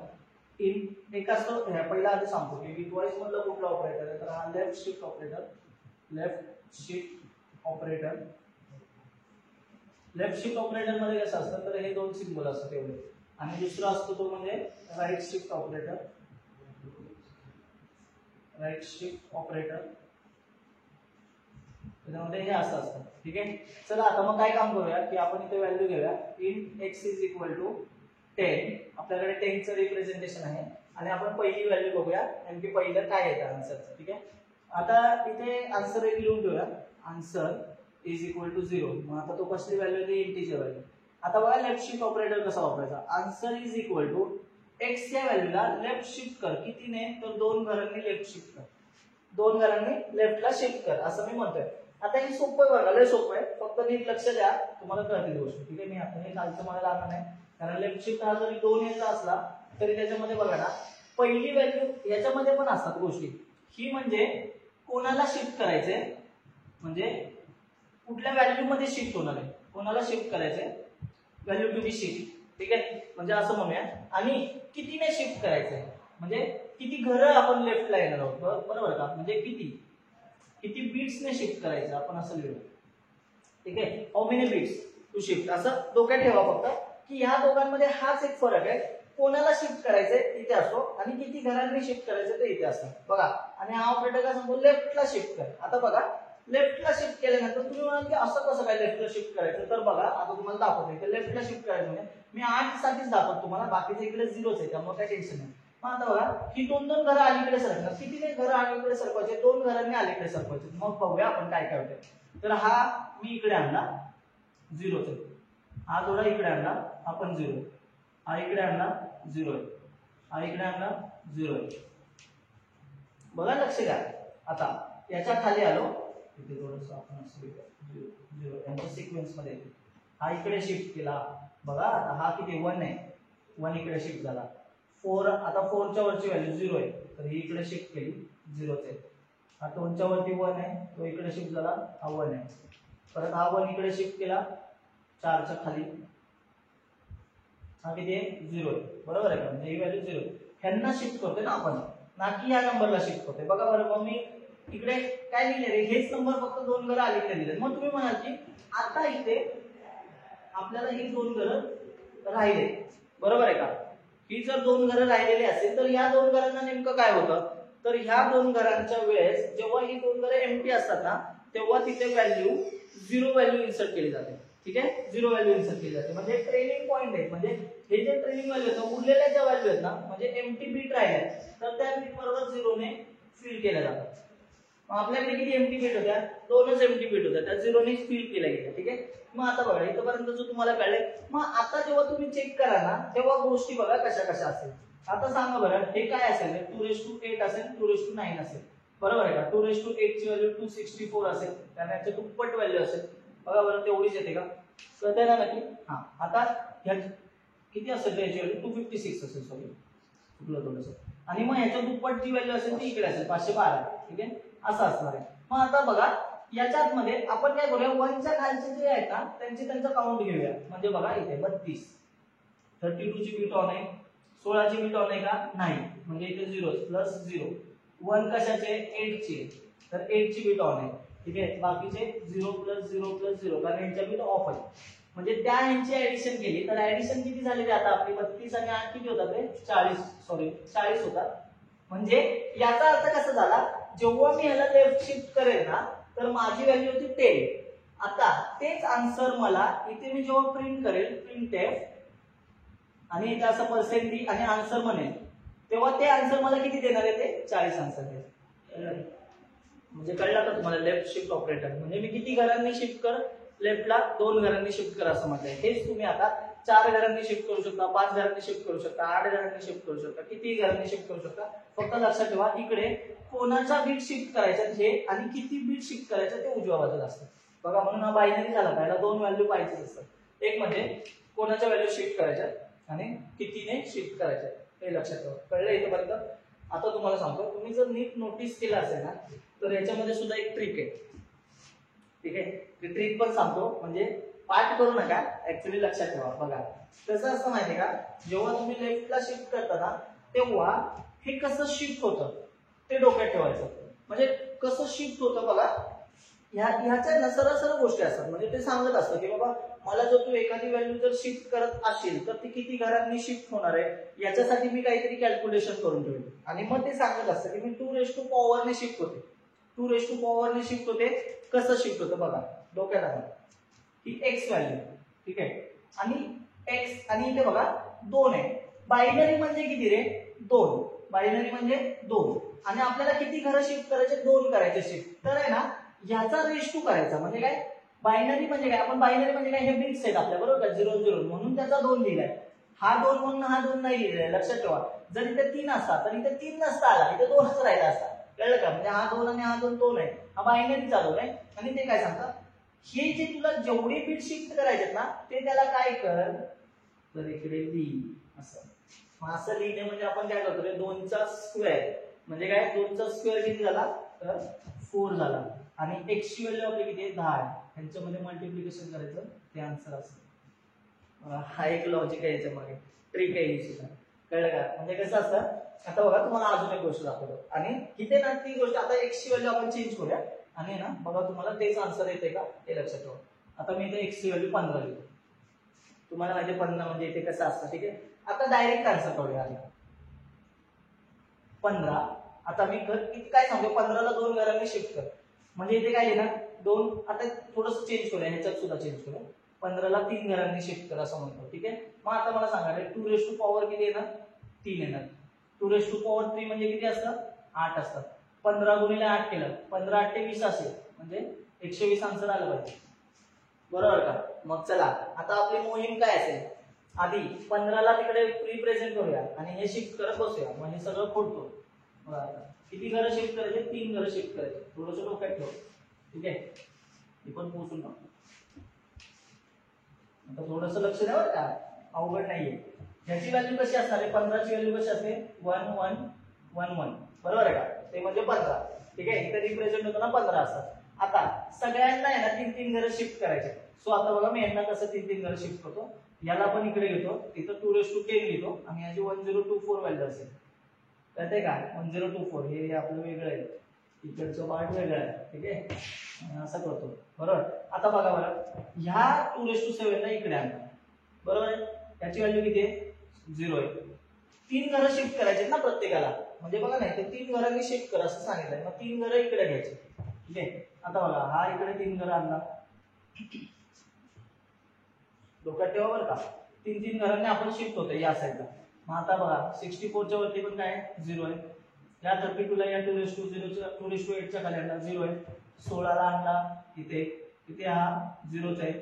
इन एक असतो पहिला आधी सांगतो की बिटवाईज मधलं कुठलं ऑपरेटर आहे, तर हा left shift operator. Left shift operator, left shift operator मध्ये कसं असतं तर हे दोन सिम्बॉल असतात एवढे, आणि दुसरा असतो तो म्हणजे right shift operator. Right shift operator त्याच्यामध्ये हे असं असतं. ठीक आहे, चला आता मग काय काम करूया की आपण इथे व्हॅल्यू घेऊया. Int x is equal to 10. आपल्याकडे 10 चं रिप्रेझेंटेशन आहे आणि आपण पहिली व्हॅल्यू बघूया नेमकी पहिलं काय आहे आन्सरचं. ठीक आहे, आता इथे आन्सर एक लिहून ठेवूया. Answer is equal to 0. मग आता तो कसली व्हॅल्यू आहे, इंटिजर व्हॅल्यू. आता बघा लेफ्ट शिफ्ट ऑपरेटर कसा वापरायचा. Answer is equal to x या व्हॅल्यूला लेफ्ट शिफ्ट कर. कितीने, तर 2 घरांनी लेफ्ट शिफ्ट कर. 2 घरांनी लेफ्टला शिफ्ट कर असं मी म्हणतोय. आता हे सोपं आहे बघा, लय सोपं आहे, फक्त नीट लक्ष द्या, तुम्हाला कळतील गोष्ट. ठीक आहे, मी आता हे खालचं मला लागणार नाही, कारण लेफ्ट शिफ्ट हा जरी 2 याचा असला तरी त्याच्यामध्ये बघा ना पहिली व्हॅल्यू याच्यामध्ये पण असतात गोष्टी. ही म्हणजे कोणाला शिफ्ट करायचंय, म्हणजे कुठल्या व्हॅल्यू मध्ये शिफ्ट होणार आहे, कोणाला शिफ्ट करायचंय, व्हॅल्यू टू बी शिफ्ट. ठीक आहे, म्हणजे असं म्हणूया. आणि कितीने शिफ्ट करायचंय, म्हणजे किती घरं आपण लेफ्टला येणार आहोत, बरोबर का, म्हणजे किती बीट्सने शिफ्ट करायचं आपण असं लिहू. ठीक आहे, how many bits to shift, असं डोक्यात ठेवा फक्त की ह्या दोघांमध्ये हाच एक फरक आहे. कोणाला शिफ्ट करायचंय इथे असतो आणि किती घरांनी शिफ्ट करायचं ते इथे असतं बघा. आणि हा ऑपरेटर काय सांगतो, लेफ्टला शिफ्ट कर. आता बघा लेफ्टला शिफ्ट केल्यानंतर तुम्ही म्हणाल की असं कसं काय लेफ्टला शिफ्ट करायचं, तर बघा आता तुम्हाला दाखवतो लेफ्टला शिफ्ट करायचं म्हणजे मी 8 साठीच दाखवतो तुम्हाला, बाकीचे इकडे 0च आहे त्यामुळे काय टेन्शन नाही. मग आता बघा ही 2 घरं अलीकडे सरकणार, कितीने घरं अलीकडे सरकवायचे, 2 घरांनी अलीकडे सरकवायचे. मग बघूया आपण काय काय होते. तर हा मी इकडे आणला 0च आहे, हा थोडा इकडे आणला आपण 0, हा इकडे आणला 0 आहे, हा इकडे आणला 0 आहे. बघा लक्ष द्या. आता याच्या खाली आलो, इथे थोडंसं आपण असं 0 यांच्या सिक्वेन्स मध्ये हा इकडे शिफ्ट केला. बघा आता हा किती 1 आहे, 1 इकडे शिफ्ट झाला. 4 आता 4 च्या वरची व्हॅल्यू 0 आहे, तर ही इकडे शिफ्ट केली 0च आहे. हा 2 च्या वरती 1 आहे, तो इकडे शिफ्ट झाला, हा 1 आहे. परत हा 1 इकडे शिफ्ट केला 4 च्या खाली, हा किती आहे 0 आहे, बरोबर आहे का, म्हणजे ही व्हॅल्यू 0. ह्यांना शिफ्ट करतोय ना आपण, ना की या नंबरला शिफ्ट करतोय. बघा बरं, मग मी इकडे काय लिहिले, हेच नंबर फक्त 2 घरं अलीकडे दिले. मग तुम्ही म्हणाल की आता इथे आपल्याला ही 2 घरं राहिले, बरोबर आहे का. ही जर 2 घरं राहिलेली असेल तर या 2 घरांना नेमकं काय होतं, तर ह्या 2 घरांच्या वेळेस जेव्हा ही 2 घरं एम्प्टी असतात ना तेव्हा तिथे व्हॅल्यू 0 व्हॅल्यू इन्सर्ट केली जाते. ठीक आहे, 0 व्हॅल्यू इन्सर्ट केली जाते, म्हणजे ट्रेनिंग पॉईंट आहे. म्हणजे हे जे ट्रेनिंग व्हॅल्यू आहेत उरलेल्या ज्या व्हॅल्यू आहेत ना म्हणजे एम्प्टी बीट राहिल्या तर त्या बीट बरोबर 0 ने फिल केल्या जातात. आपल्याकडे किती एम्प्टी बीट होत्या? 2च एम्प्टी बीट होत्या, त्या 0 ने फिल केल्या गेल्या. ठीक आहे. मग आता बघा इथपर्यंत जो तुम्हाला कळलंय. मग आता जेव्हा तुम्ही चेक करा ना तेव्हा गोष्टी बघा कशा कशा असेल. आता सांगा बरं हे काय असेल? 2:8 असेल, 2:9 असेल, बरोबर आहे का? 2:8 ची व्हॅल्यू 264 असेल, त्याने याची दुप्पट व्हॅल्यू असेल. बघा बरं तेवढीच येते का? कळतंय ना नक्की? हा. आता किती असेल त्याची व्हॅल्यू? 256 असेल, सॉरी चुकलं थोडंसं. आणि मग ह्याच्या दुप्पट जी व्हॅल्यू असेल ती इकडे असेल 512. ठीक आहे, असं असणार आहे. मग आता बघा याच्यात मध्ये आपण काय करूया 1च्या खालचे जे आहेत ना त्यांचं काउंट घेऊया. म्हणजे बघा इथे 32, 32 ची बीट ऑन आहे, 16 ची बीट ऑन आहे का? नाही, म्हणजे इथे 0 प्लस 0. 1 कशाचे? 8 ची, तर 8 ची बीट ऑन आहे. ठीक आहे, बाकीचे 0 प्लस 0 प्लस 0 कारण यांच्या बीट ऑफ आहे. म्हणजे त्या यांची ऍडिशन केली तर ऍडिशन किती झालेली आता आपली? 32 आणि 8 किती होतात रे? 40 होतात. म्हणजे याचा अर्थ कसा झाला? जेव्हा मी ह्याला लेफ्ट शिफ्ट करेल ना तर माझी व्हॅल्यू होती 10. आता तेच आन्सर मला इथे मी जेव्हा प्रिंट करेल प्रिंट एफ आणि इथे असं पर्सेंट डी आणि आन्सर म्हणेल तेव्हा ते आन्सर मला किती देणार आहे? ते 40 आन्सर देईल. म्हणजे कळलं का तुम्हाला? लेफ्ट शिफ्ट ऑपरेटर म्हणजे मी किती घरांनी शिफ्ट कर? लेफ्टला 2 घरांनी शिफ्ट कर असं म्हटलंय. हेच तुम्ही आता 4 घरांनी शिफ्ट करू शकता, 5 घरांनी शिफ्ट करू शकता, 8 घरांनी शिफ्ट करू शकता, किती घरांनी शिफ्ट करू शकता. फक्त लक्षात ठेवा इकडे कोणाचा बीट शिफ्ट करायचा हे आणि किती बीट शिफ्ट करायचं ते उजव्या बाजूला असतं. बघा म्हणून हा बायनरी झाला पाहिजे. 2 व्हॅल्यू पाहिजेच असतात. एक म्हणजे कोणाच्या व्हॅल्यू शिफ्ट करायच्या आणि कितीने शिफ्ट करायच्या हे लक्षात ठेवा. कळलं इथेपर्यंत? आता तुम्हाला सांगतो, तुम्ही जर नीट नोटीस केलं असेल ना तर याच्यामध्ये सुद्धा एक ट्रिक आहे. ठीक आहे, ती ट्रिक पण सांगतो म्हणजे पाठ करू नका, ऍक्च्युअली लक्षात ठेवा. बघा कसं असतं माहितीये का? जेव्हा तुम्ही लेफ्टला शिफ्ट करता ना तेव्हा हे कसं शिफ्ट होतं ते डोक्यात ठेवायचं. म्हणजे कसं शिफ्ट होतं बघा, ह्याच्या ना सरळ गोष्टी असतात. म्हणजे ते सांगत असतं की बाबा मला जर तू एखादी व्हॅल्यू जर शिफ्ट करत असेल तर ती किती घरांनी शिफ्ट होणार आहे याच्यासाठी मी काहीतरी कॅल्क्युलेशन करून ठेवले. आणि मग ते सांगत असतं की मी 2 ने शिफ्ट होते, 2 ने शिफ्ट होते. कसं शिफ्ट होतं बघा डोक्यात आलं की एक्स व्हॅल्यू. ठीक आहे, आणि एक्स आणि इथे बघा 2 आहे. बायनरी म्हणजे किती रे? 2. बायनरी म्हणजे 2 आणि आपल्याला किती घरं शिफ्ट करायचे? 2 करायचे शिफ्ट. तर आहे ना ह्याचा रेश 2 करायचा. म्हणजे काय? बायनरी म्हणजे काय? आपण बायनरी म्हणजे काय? हे बिट्स आहेत आपल्या, बरोबर का? 0 0 म्हणून त्याचा 2 लिहिलाय. हा 2 म्हणून हा 2 नाही लिहिलाय. लक्षात ठेवा. जर इथे 3 असता तर इथे 3 नसता आला, इथे 2च राहिला असता. कळलं का? म्हणजे हा 2 आणि हा 2 आहे. हा बायनरी चालू आहे. आणि ते काय सांगतात? हे जे तुला जेवढे बीट शिफ्ट करायचे ना ते त्याला काय कर? तर इकडे लिही असं. मग असं लिहिणे म्हणजे आपण काय करतो रे? 2चा स्क्वेअर म्हणजे काय? 2चा स्क्वेअर किती झाला? तर 4 झाला. आणि x ची व्हॅल्यू आपली किती आहे? 10 आहे. ह्यांच्यामध्ये मल्टिप्लिकेशन करायचं ते आन्सर असतं. हा एक लॉजिक आहे याच्या मागे, ट्रिक आहे ही सुद्धा. कळलं का? म्हणजे कसं असतं, आता बघा तुम्हाला अजून एक गोष्ट दाखवतो. आणि इथे ना ती गोष्ट आता x ची व्हॅल्यू आपण चेंज करूया आणि ना बघा तुम्हाला तेच आन्सर येते का हे लक्षात ठेवा. आता मी इथे x ची व्हॅल्यू 15 लिहितो. तुम्हाला माहिती 15 म्हणजे इथे कसं असतं. ठीक आहे, आता डायरेक्ट आन्सर करूया. 15 आता मी किती काय सांगतो? 15 ला 2 घरांनी शिफ्ट कर म्हणजे इथे काय लिहिणार? 2. आता थोडंसं चेंज करूया, ह्याच्यात सुद्धा चेंज करूया. 15 ला 3 घरांनी शिफ्ट कर असं म्हणतो. ठीक आहे, मग आता मला सांगा रे 2 किती येणार? 3 येणार. 2 म्हणजे किती असतं? 8 असतात. 15 गुणिले 8 केलं, 15 8 20 असेल म्हणजे 120 आन्सर आलं पाहिजे, बरोबर का? मग चला आता आपली मोहीम काय असेल? आधी 15 ला तिकडे रिप्रेझेंट करूया आणि हे शिफ्ट करत बसूया. मग हे सगळं खोडतो. किती घरं शिफ्ट करायचे? 3 घरं शिफ्ट करायचे. थोडंसं डोक्यात ठेव. ठीक आहे, हे पण पोहोचून टाकू. आता थोडंसं लक्ष द्या बरं का, अवघड नाहीये. ह्याची व्हॅल्यू कशी असणार आहे? 15 ची व्हॅल्यू कशी असते? 1 1 1 1, बरोबर आहे का? ते म्हणजे 15. ठीक आहे, इथे रिप्रेझेंट होताना 15 असतात. आता सगळ्यांना आहे ना 3 घरं शिफ्ट करायचे. सो आता बघा मी यांना कसं 3 घरं शिफ्ट करतो. याला पण इकडे घेतो, इथं 210 लिहितो आणि याची 1024 व्हॅल्यू असेल. कळतंय का? 1024 हे आपलं वेगळं आहे, इकडचं पार्ट वेगळं आहे. ठीक आहे, असं करतो, बरोबर. आता बघा बरं, ह्या 2:7 ला इकडे आणा, बरोबर आहे. याची व्हॅल्यू किती आहे? 0 आहे. 3 घरं शिफ्ट करायचे ना प्रत्येकाला. म्हणजे बघा नाही ते 3 घरांनी शिफ्ट कर असं सांगितलंय. मग 3 घरं इकडे घ्यायची. ठीक आहे, आता बघा हा इकडे 3 घरं आणला. डोक्यात ठेवा बरं का, तीन तीन घरांनी आपण शिफ्ट होतो या साईडला. मग आता बघा 64च्या वरती पण काय 0 आहे, या 32ला या 2:8च्या खाली आणला 0 आहे, 16ला आणला इथे इथे हा 0च आहे,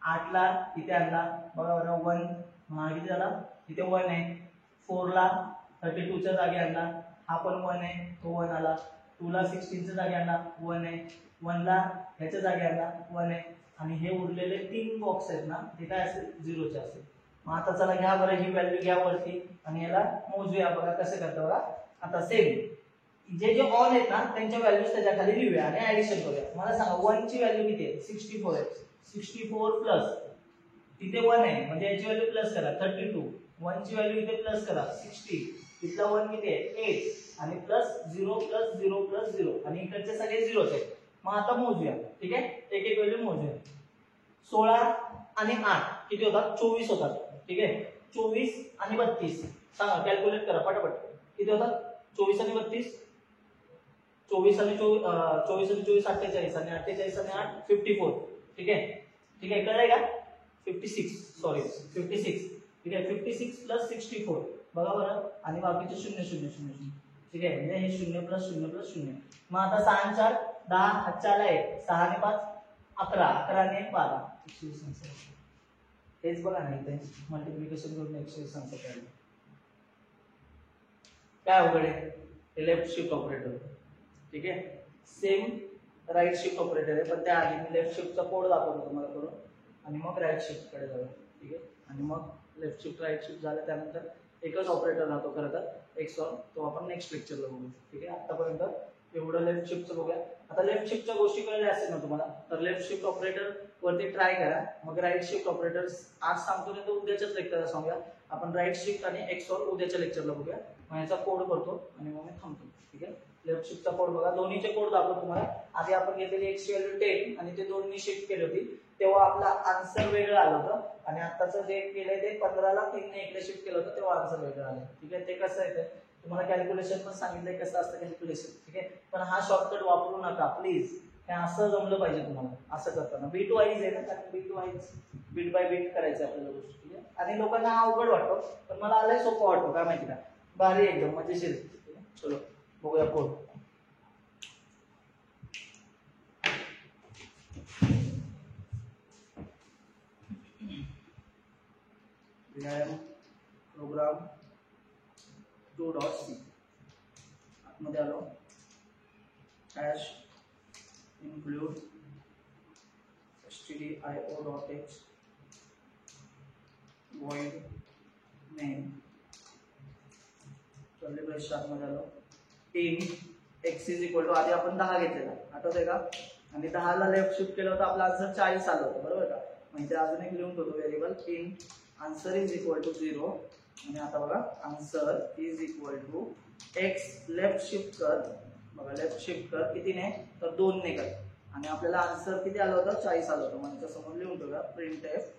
8ला इथे आणला बघा बरं 1, हा किती झाला इथे 1 आहे, 4ला 32च्या जागी आणला हा पण 1 आहे तो 1 आला, 2ला 16च्या जागी आणला 1 आहे, 1ला ह्याच्या जागी आणला 1 आहे, आणि हे उरलेले 3 बॉक्स आहेत ना ते काय असेल 0चे असेल. मग आता चला घ्या बरं ही व्हॅल्यू घ्या वरती आणि याला मोजूया बघा कसं करतो बघा. आता सेम जे जे ऑन आहेत ना त्यांच्या व्हॅल्यूज त्याच्या खाली लिहूया आणि ऍडिशन करूया. मला सांगा 1 ची व्हॅल्यू किती आहे 64 आहे, 64 प्लस तिथे 1 आहे म्हणजे याची व्हॅल्यू प्लस करा 32, 1 ची व्हॅल्यू इथे प्लस करा 60, तिथला 1 किती आहे 8 आणि प्लस 0 प्लस 0 प्लस 0 आणि इकडचे सगळे 0च आहेत. मग आता मोजूया ठीक आहे, एक एक व्हॅल्यू मोजूया. 16 आणि 8 किती होतात 24 होतात ठीक आहे, 24 आणि 32 सांगा कॅल्क्युलेट करा पटापट किती होतात 24 आणि 32, 24 आणि 24 48 आणि 48 आणि 8 54 ठीक आहे ठीक आहे कळलंय का 56 सॉरी 56 ठीक आहे 56 प्लस 64 बघा बरं आणि बाकीचे 0 0 0 0 ठीक आहे म्हणजे हे 0 प्लस 0 प्लस 0. मग आता 6 आणि 4 10 4 आहे 6 आणि 5 11 11 आणि 1 12 120 हेच बघा ना इथे मल्टिप्लिकेशन करून 120 आन्सर काढले. काय अवघड आहे लेफ्ट शिफ्ट ऑपरेटर ठीक आहे, सेम राईट शिफ्ट ऑपरेटर आहे पण त्या आधी मी लेफ्ट शिफ्टचा कोड दाखवतो तुम्हाला करून आणि मग राईट शिफ्ट कडे जाऊया ठीक आहे, आणि मग लेफ्ट शिफ्ट राईट शिफ्ट झालं त्यानंतर एकच ऑपरेटर राहतो खरं तर एक्सॉन, तो आपण नेक्स्ट लेक्चरला बघू ठीक आहे. आतापर्यंत एवढं लेफ्ट शिफ्टचं बघूया. आता लेफ्ट शिफ्टच्या गोष्टी कळल्या असेल ना तुम्हाला तर लेफ्ट शिफ्ट ऑपरेटर वरती ट्राय करा, मग राईट शिफ्ट ऑपरेटर आज सांगतो नाही तर उद्याच्याच लेक्चरला सांगूया आपण. राईट शिफ्ट आणि एक्सॉन उद्याच्या लेक्चरला बघूया. मग याचा कोड करतो आणि मग मी थांबतो ठीक आहे. लेफ्ट शिफ्टचा कोड बघा, दोन्हीचे कोड दाखवतो तुम्हाला. आधी आपण घेतलेली एक्स ची व्हॅल्यू 10 आणि ते दोन्ही शिफ्ट केली होती तेव्हा आपला आन्सर वेगळं आलं होतं, आणि आताचं जे केलंय ते 15ला 3 ने इकडे शिफ्ट केलं होतं तेव्हा आन्सर वेगळं आलं ठीक आहे. ते कसं आहे ते तुम्हाला कॅल्क्युलेशन पण सांगितलंय कसं असतं कॅल्क्युलेशन ठीक आहे, पण हा शॉर्टकट वापरू नका प्लीज. हे असं जमलं पाहिजे तुम्हाला असं करताना. बीट वाईज आहे ना, कारण bitwise bit by bit करायचं आपल्याला गोष्ट ठीक आहे. आणि लोकांना हा अवघड वाटतो पण मला आलंय सोपं वाटतो काय माहिती का, भारी एकदम मजेशीर. चलो बघूया कोड. प्रोग्राम 2.c आतमध्ये आलो, hash include stdio.h void name curly bracket आतमध्ये आलो, int x is equal to आधी आपण 10 घेतलेला आठवतंय का, आणि 10 ला लेफ्ट शिफ्ट केलं होतं आपला आन्सर 40 आलं होतं बरोबर का. म्हणजे अजून एक लिहून ठेवतो variable int answer is equal to 0, आणि आता बघा answer is equal to x left shift कर बघा, लेफ्ट शिफ्ट कर कितीने तर 2 ने कर, आणि आपल्याला आन्सर किती आलं होतं 40 आलं होतं. म्हणजे समोर लिहून ठेवूया printf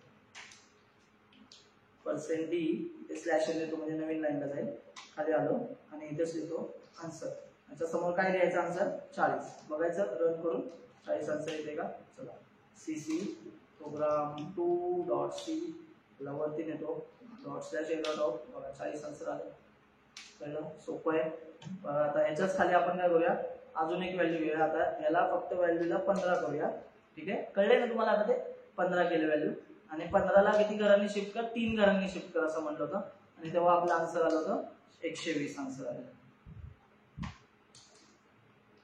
%d इथे स्लॅश लिहितो म्हणजे नवीन लाईनला जाईल, खाली आलो आणि इथेच लिहितो आन्सर. याच्या समोर काय लिहायचं आन्सर 40 बघायचं रन करून 40 आन्सर येते का. चला cc प्रोग्राम 2.c ला वरती नेतो ./error बघा 40 आन्सर आले. कळलं सोपं आहे. आता ह्याच्याच खाली आपण काय करूया अजून एक व्हॅल्यू घेऊया. आता याला फक्त व्हॅल्यूला 15 करूया ठीक आहे. कळले ना तुम्हाला आता ते 15 केले व्हॅल्यू, आणि 15ला किती घरांनी शिफ्ट कर 3 घरांनी शिफ्ट कर असं म्हटलं होतं, आणि तेव्हा आपलं आन्सर आलं होतं 120 आन्सर आलं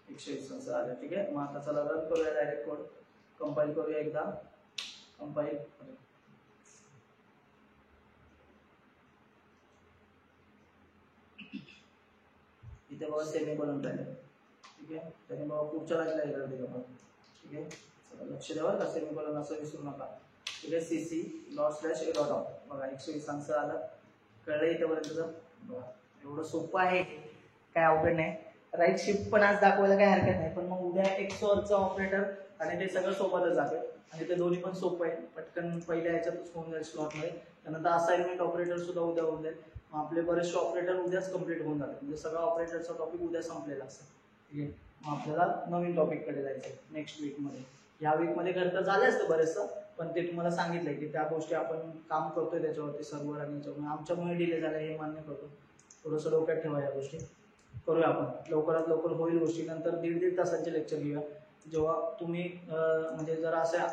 120 आन्सर आलं ठीक आहे. मग आता चला रन करूया डायरेक्ट कोड, कंपाईल करूया एकदा, कंपाईल इथे बघा सेमीकोलन राहिले ठीक आहे. त्याने बघा पुढच्या लाईनला एरर दिला बघा ठीक आहे. चला लक्ष द्यावा का सेमीकोलन असं विसरू नका ठीक आहे. cc./error बघा 120 आन्सर आलं. कळलं इथेपर्यंत बघा, एवढं सोपं आहे काय अवघड नाही. राईट शिफ्ट पण आज दाखवायला काही हरकत नाही, पण मग उद्या एक्सॉरचा ऑपरेटर आणि ते सगळं सोबतच जाते, आणि ते दोन्ही पण सोपं आहे. पटकन पहिल्या ह्याच्यातच होऊन जाईल स्लॉटमध्ये. त्यानंतर असाइनमेंट ऑपरेटर सुद्धा उद्या होऊन जाईल. आपले बरेचसे ऑपरेटर उद्याच कंप्लीट होऊन जातात, म्हणजे सगळा ऑपरेटरचा टॉपिक उद्या संपलेला असतं ठीक आहे. मग आपल्याला नवीन टॉपिककडे जायचं आहे नेक्स्ट वीकमध्ये. या वीकमध्ये खरं तर झालं असतं बरेचसं, पण ते तुम्हाला सांगितलंय की त्या गोष्टी आपण काम करतोय त्याच्यावरती सर्व्हर आणि याच्यामुळे आमच्यामुळे डिले झाला हे मान्य करतो. थोडंसं डोक्यात ठेवा या गोष्टी. करूया आपण लवकरात लवकर होईल गोष्टी. नंतर 1.5 तासांचे लेक्चर घेऊया. जेव्हा तुम्ही म्हणजे जरा अशा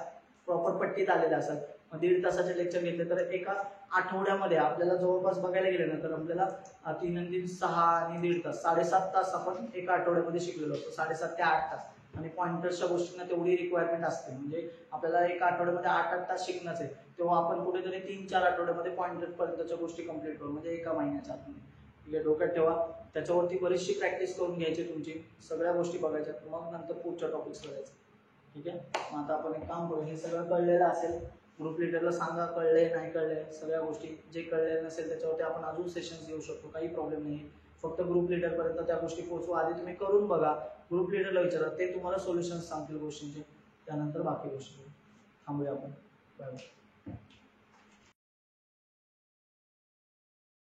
प्रॉपर पट्टीत आलेले असाल, 1.5 तासाचे लेक्चर घेतले तर एका आठवड्यामध्ये आपल्याला जवळपास बघायला गेलं ना तर आपल्याला 3 आणि 3 6 आणि 1.5 तास 7.5 तास आपण एका आठवड्यामध्ये शिकलेलो असतो. 7.5 ते 8 तास. आणि पॉइंटर्सच्या गोष्टींना तेवढी रिक्वायरमेंट असते. म्हणजे आपल्याला एका आठवड्यामध्ये 8-8 तास शिकणंच आहे. तेव्हा आपण कुठेतरी 3-4 आठवड्यामध्ये पॉइंटर पर्यंतच्या गोष्टी कंप्लीट करू, म्हणजे एका महिन्याच्या आतमध्ये. ठीक आहे, डोक्यात ठेवा. त्याच्यावरती बरीचशी प्रॅक्टिस करून घ्यायची तुमची, सगळ्या गोष्टी बघायच्या, मग नंतर पुढच्या टॉपिक्सला जायचं. ठीक आहे. मग आता आपण एक काम करू, हे सगळं कळलेलं असेल, ग्रुप लिडरला सांगा कळले नाही कळले सगळ्या गोष्टी. जे कळलेले नसेल त्याच्यावरती आपण अजून सेशन्स घेऊ शकतो, काही प्रॉब्लेम नाही. फक्त ग्रुप लिडरपर्यंत त्या गोष्टी पोहोचवा. आधी तुम्ही करून बघा, ग्रुप लिडरला विचारा, ते तुम्हाला सोल्युशन सांगतील गोष्टींचे. त्यानंतर बाकी गोष्टी थांबूया आपण. बाय.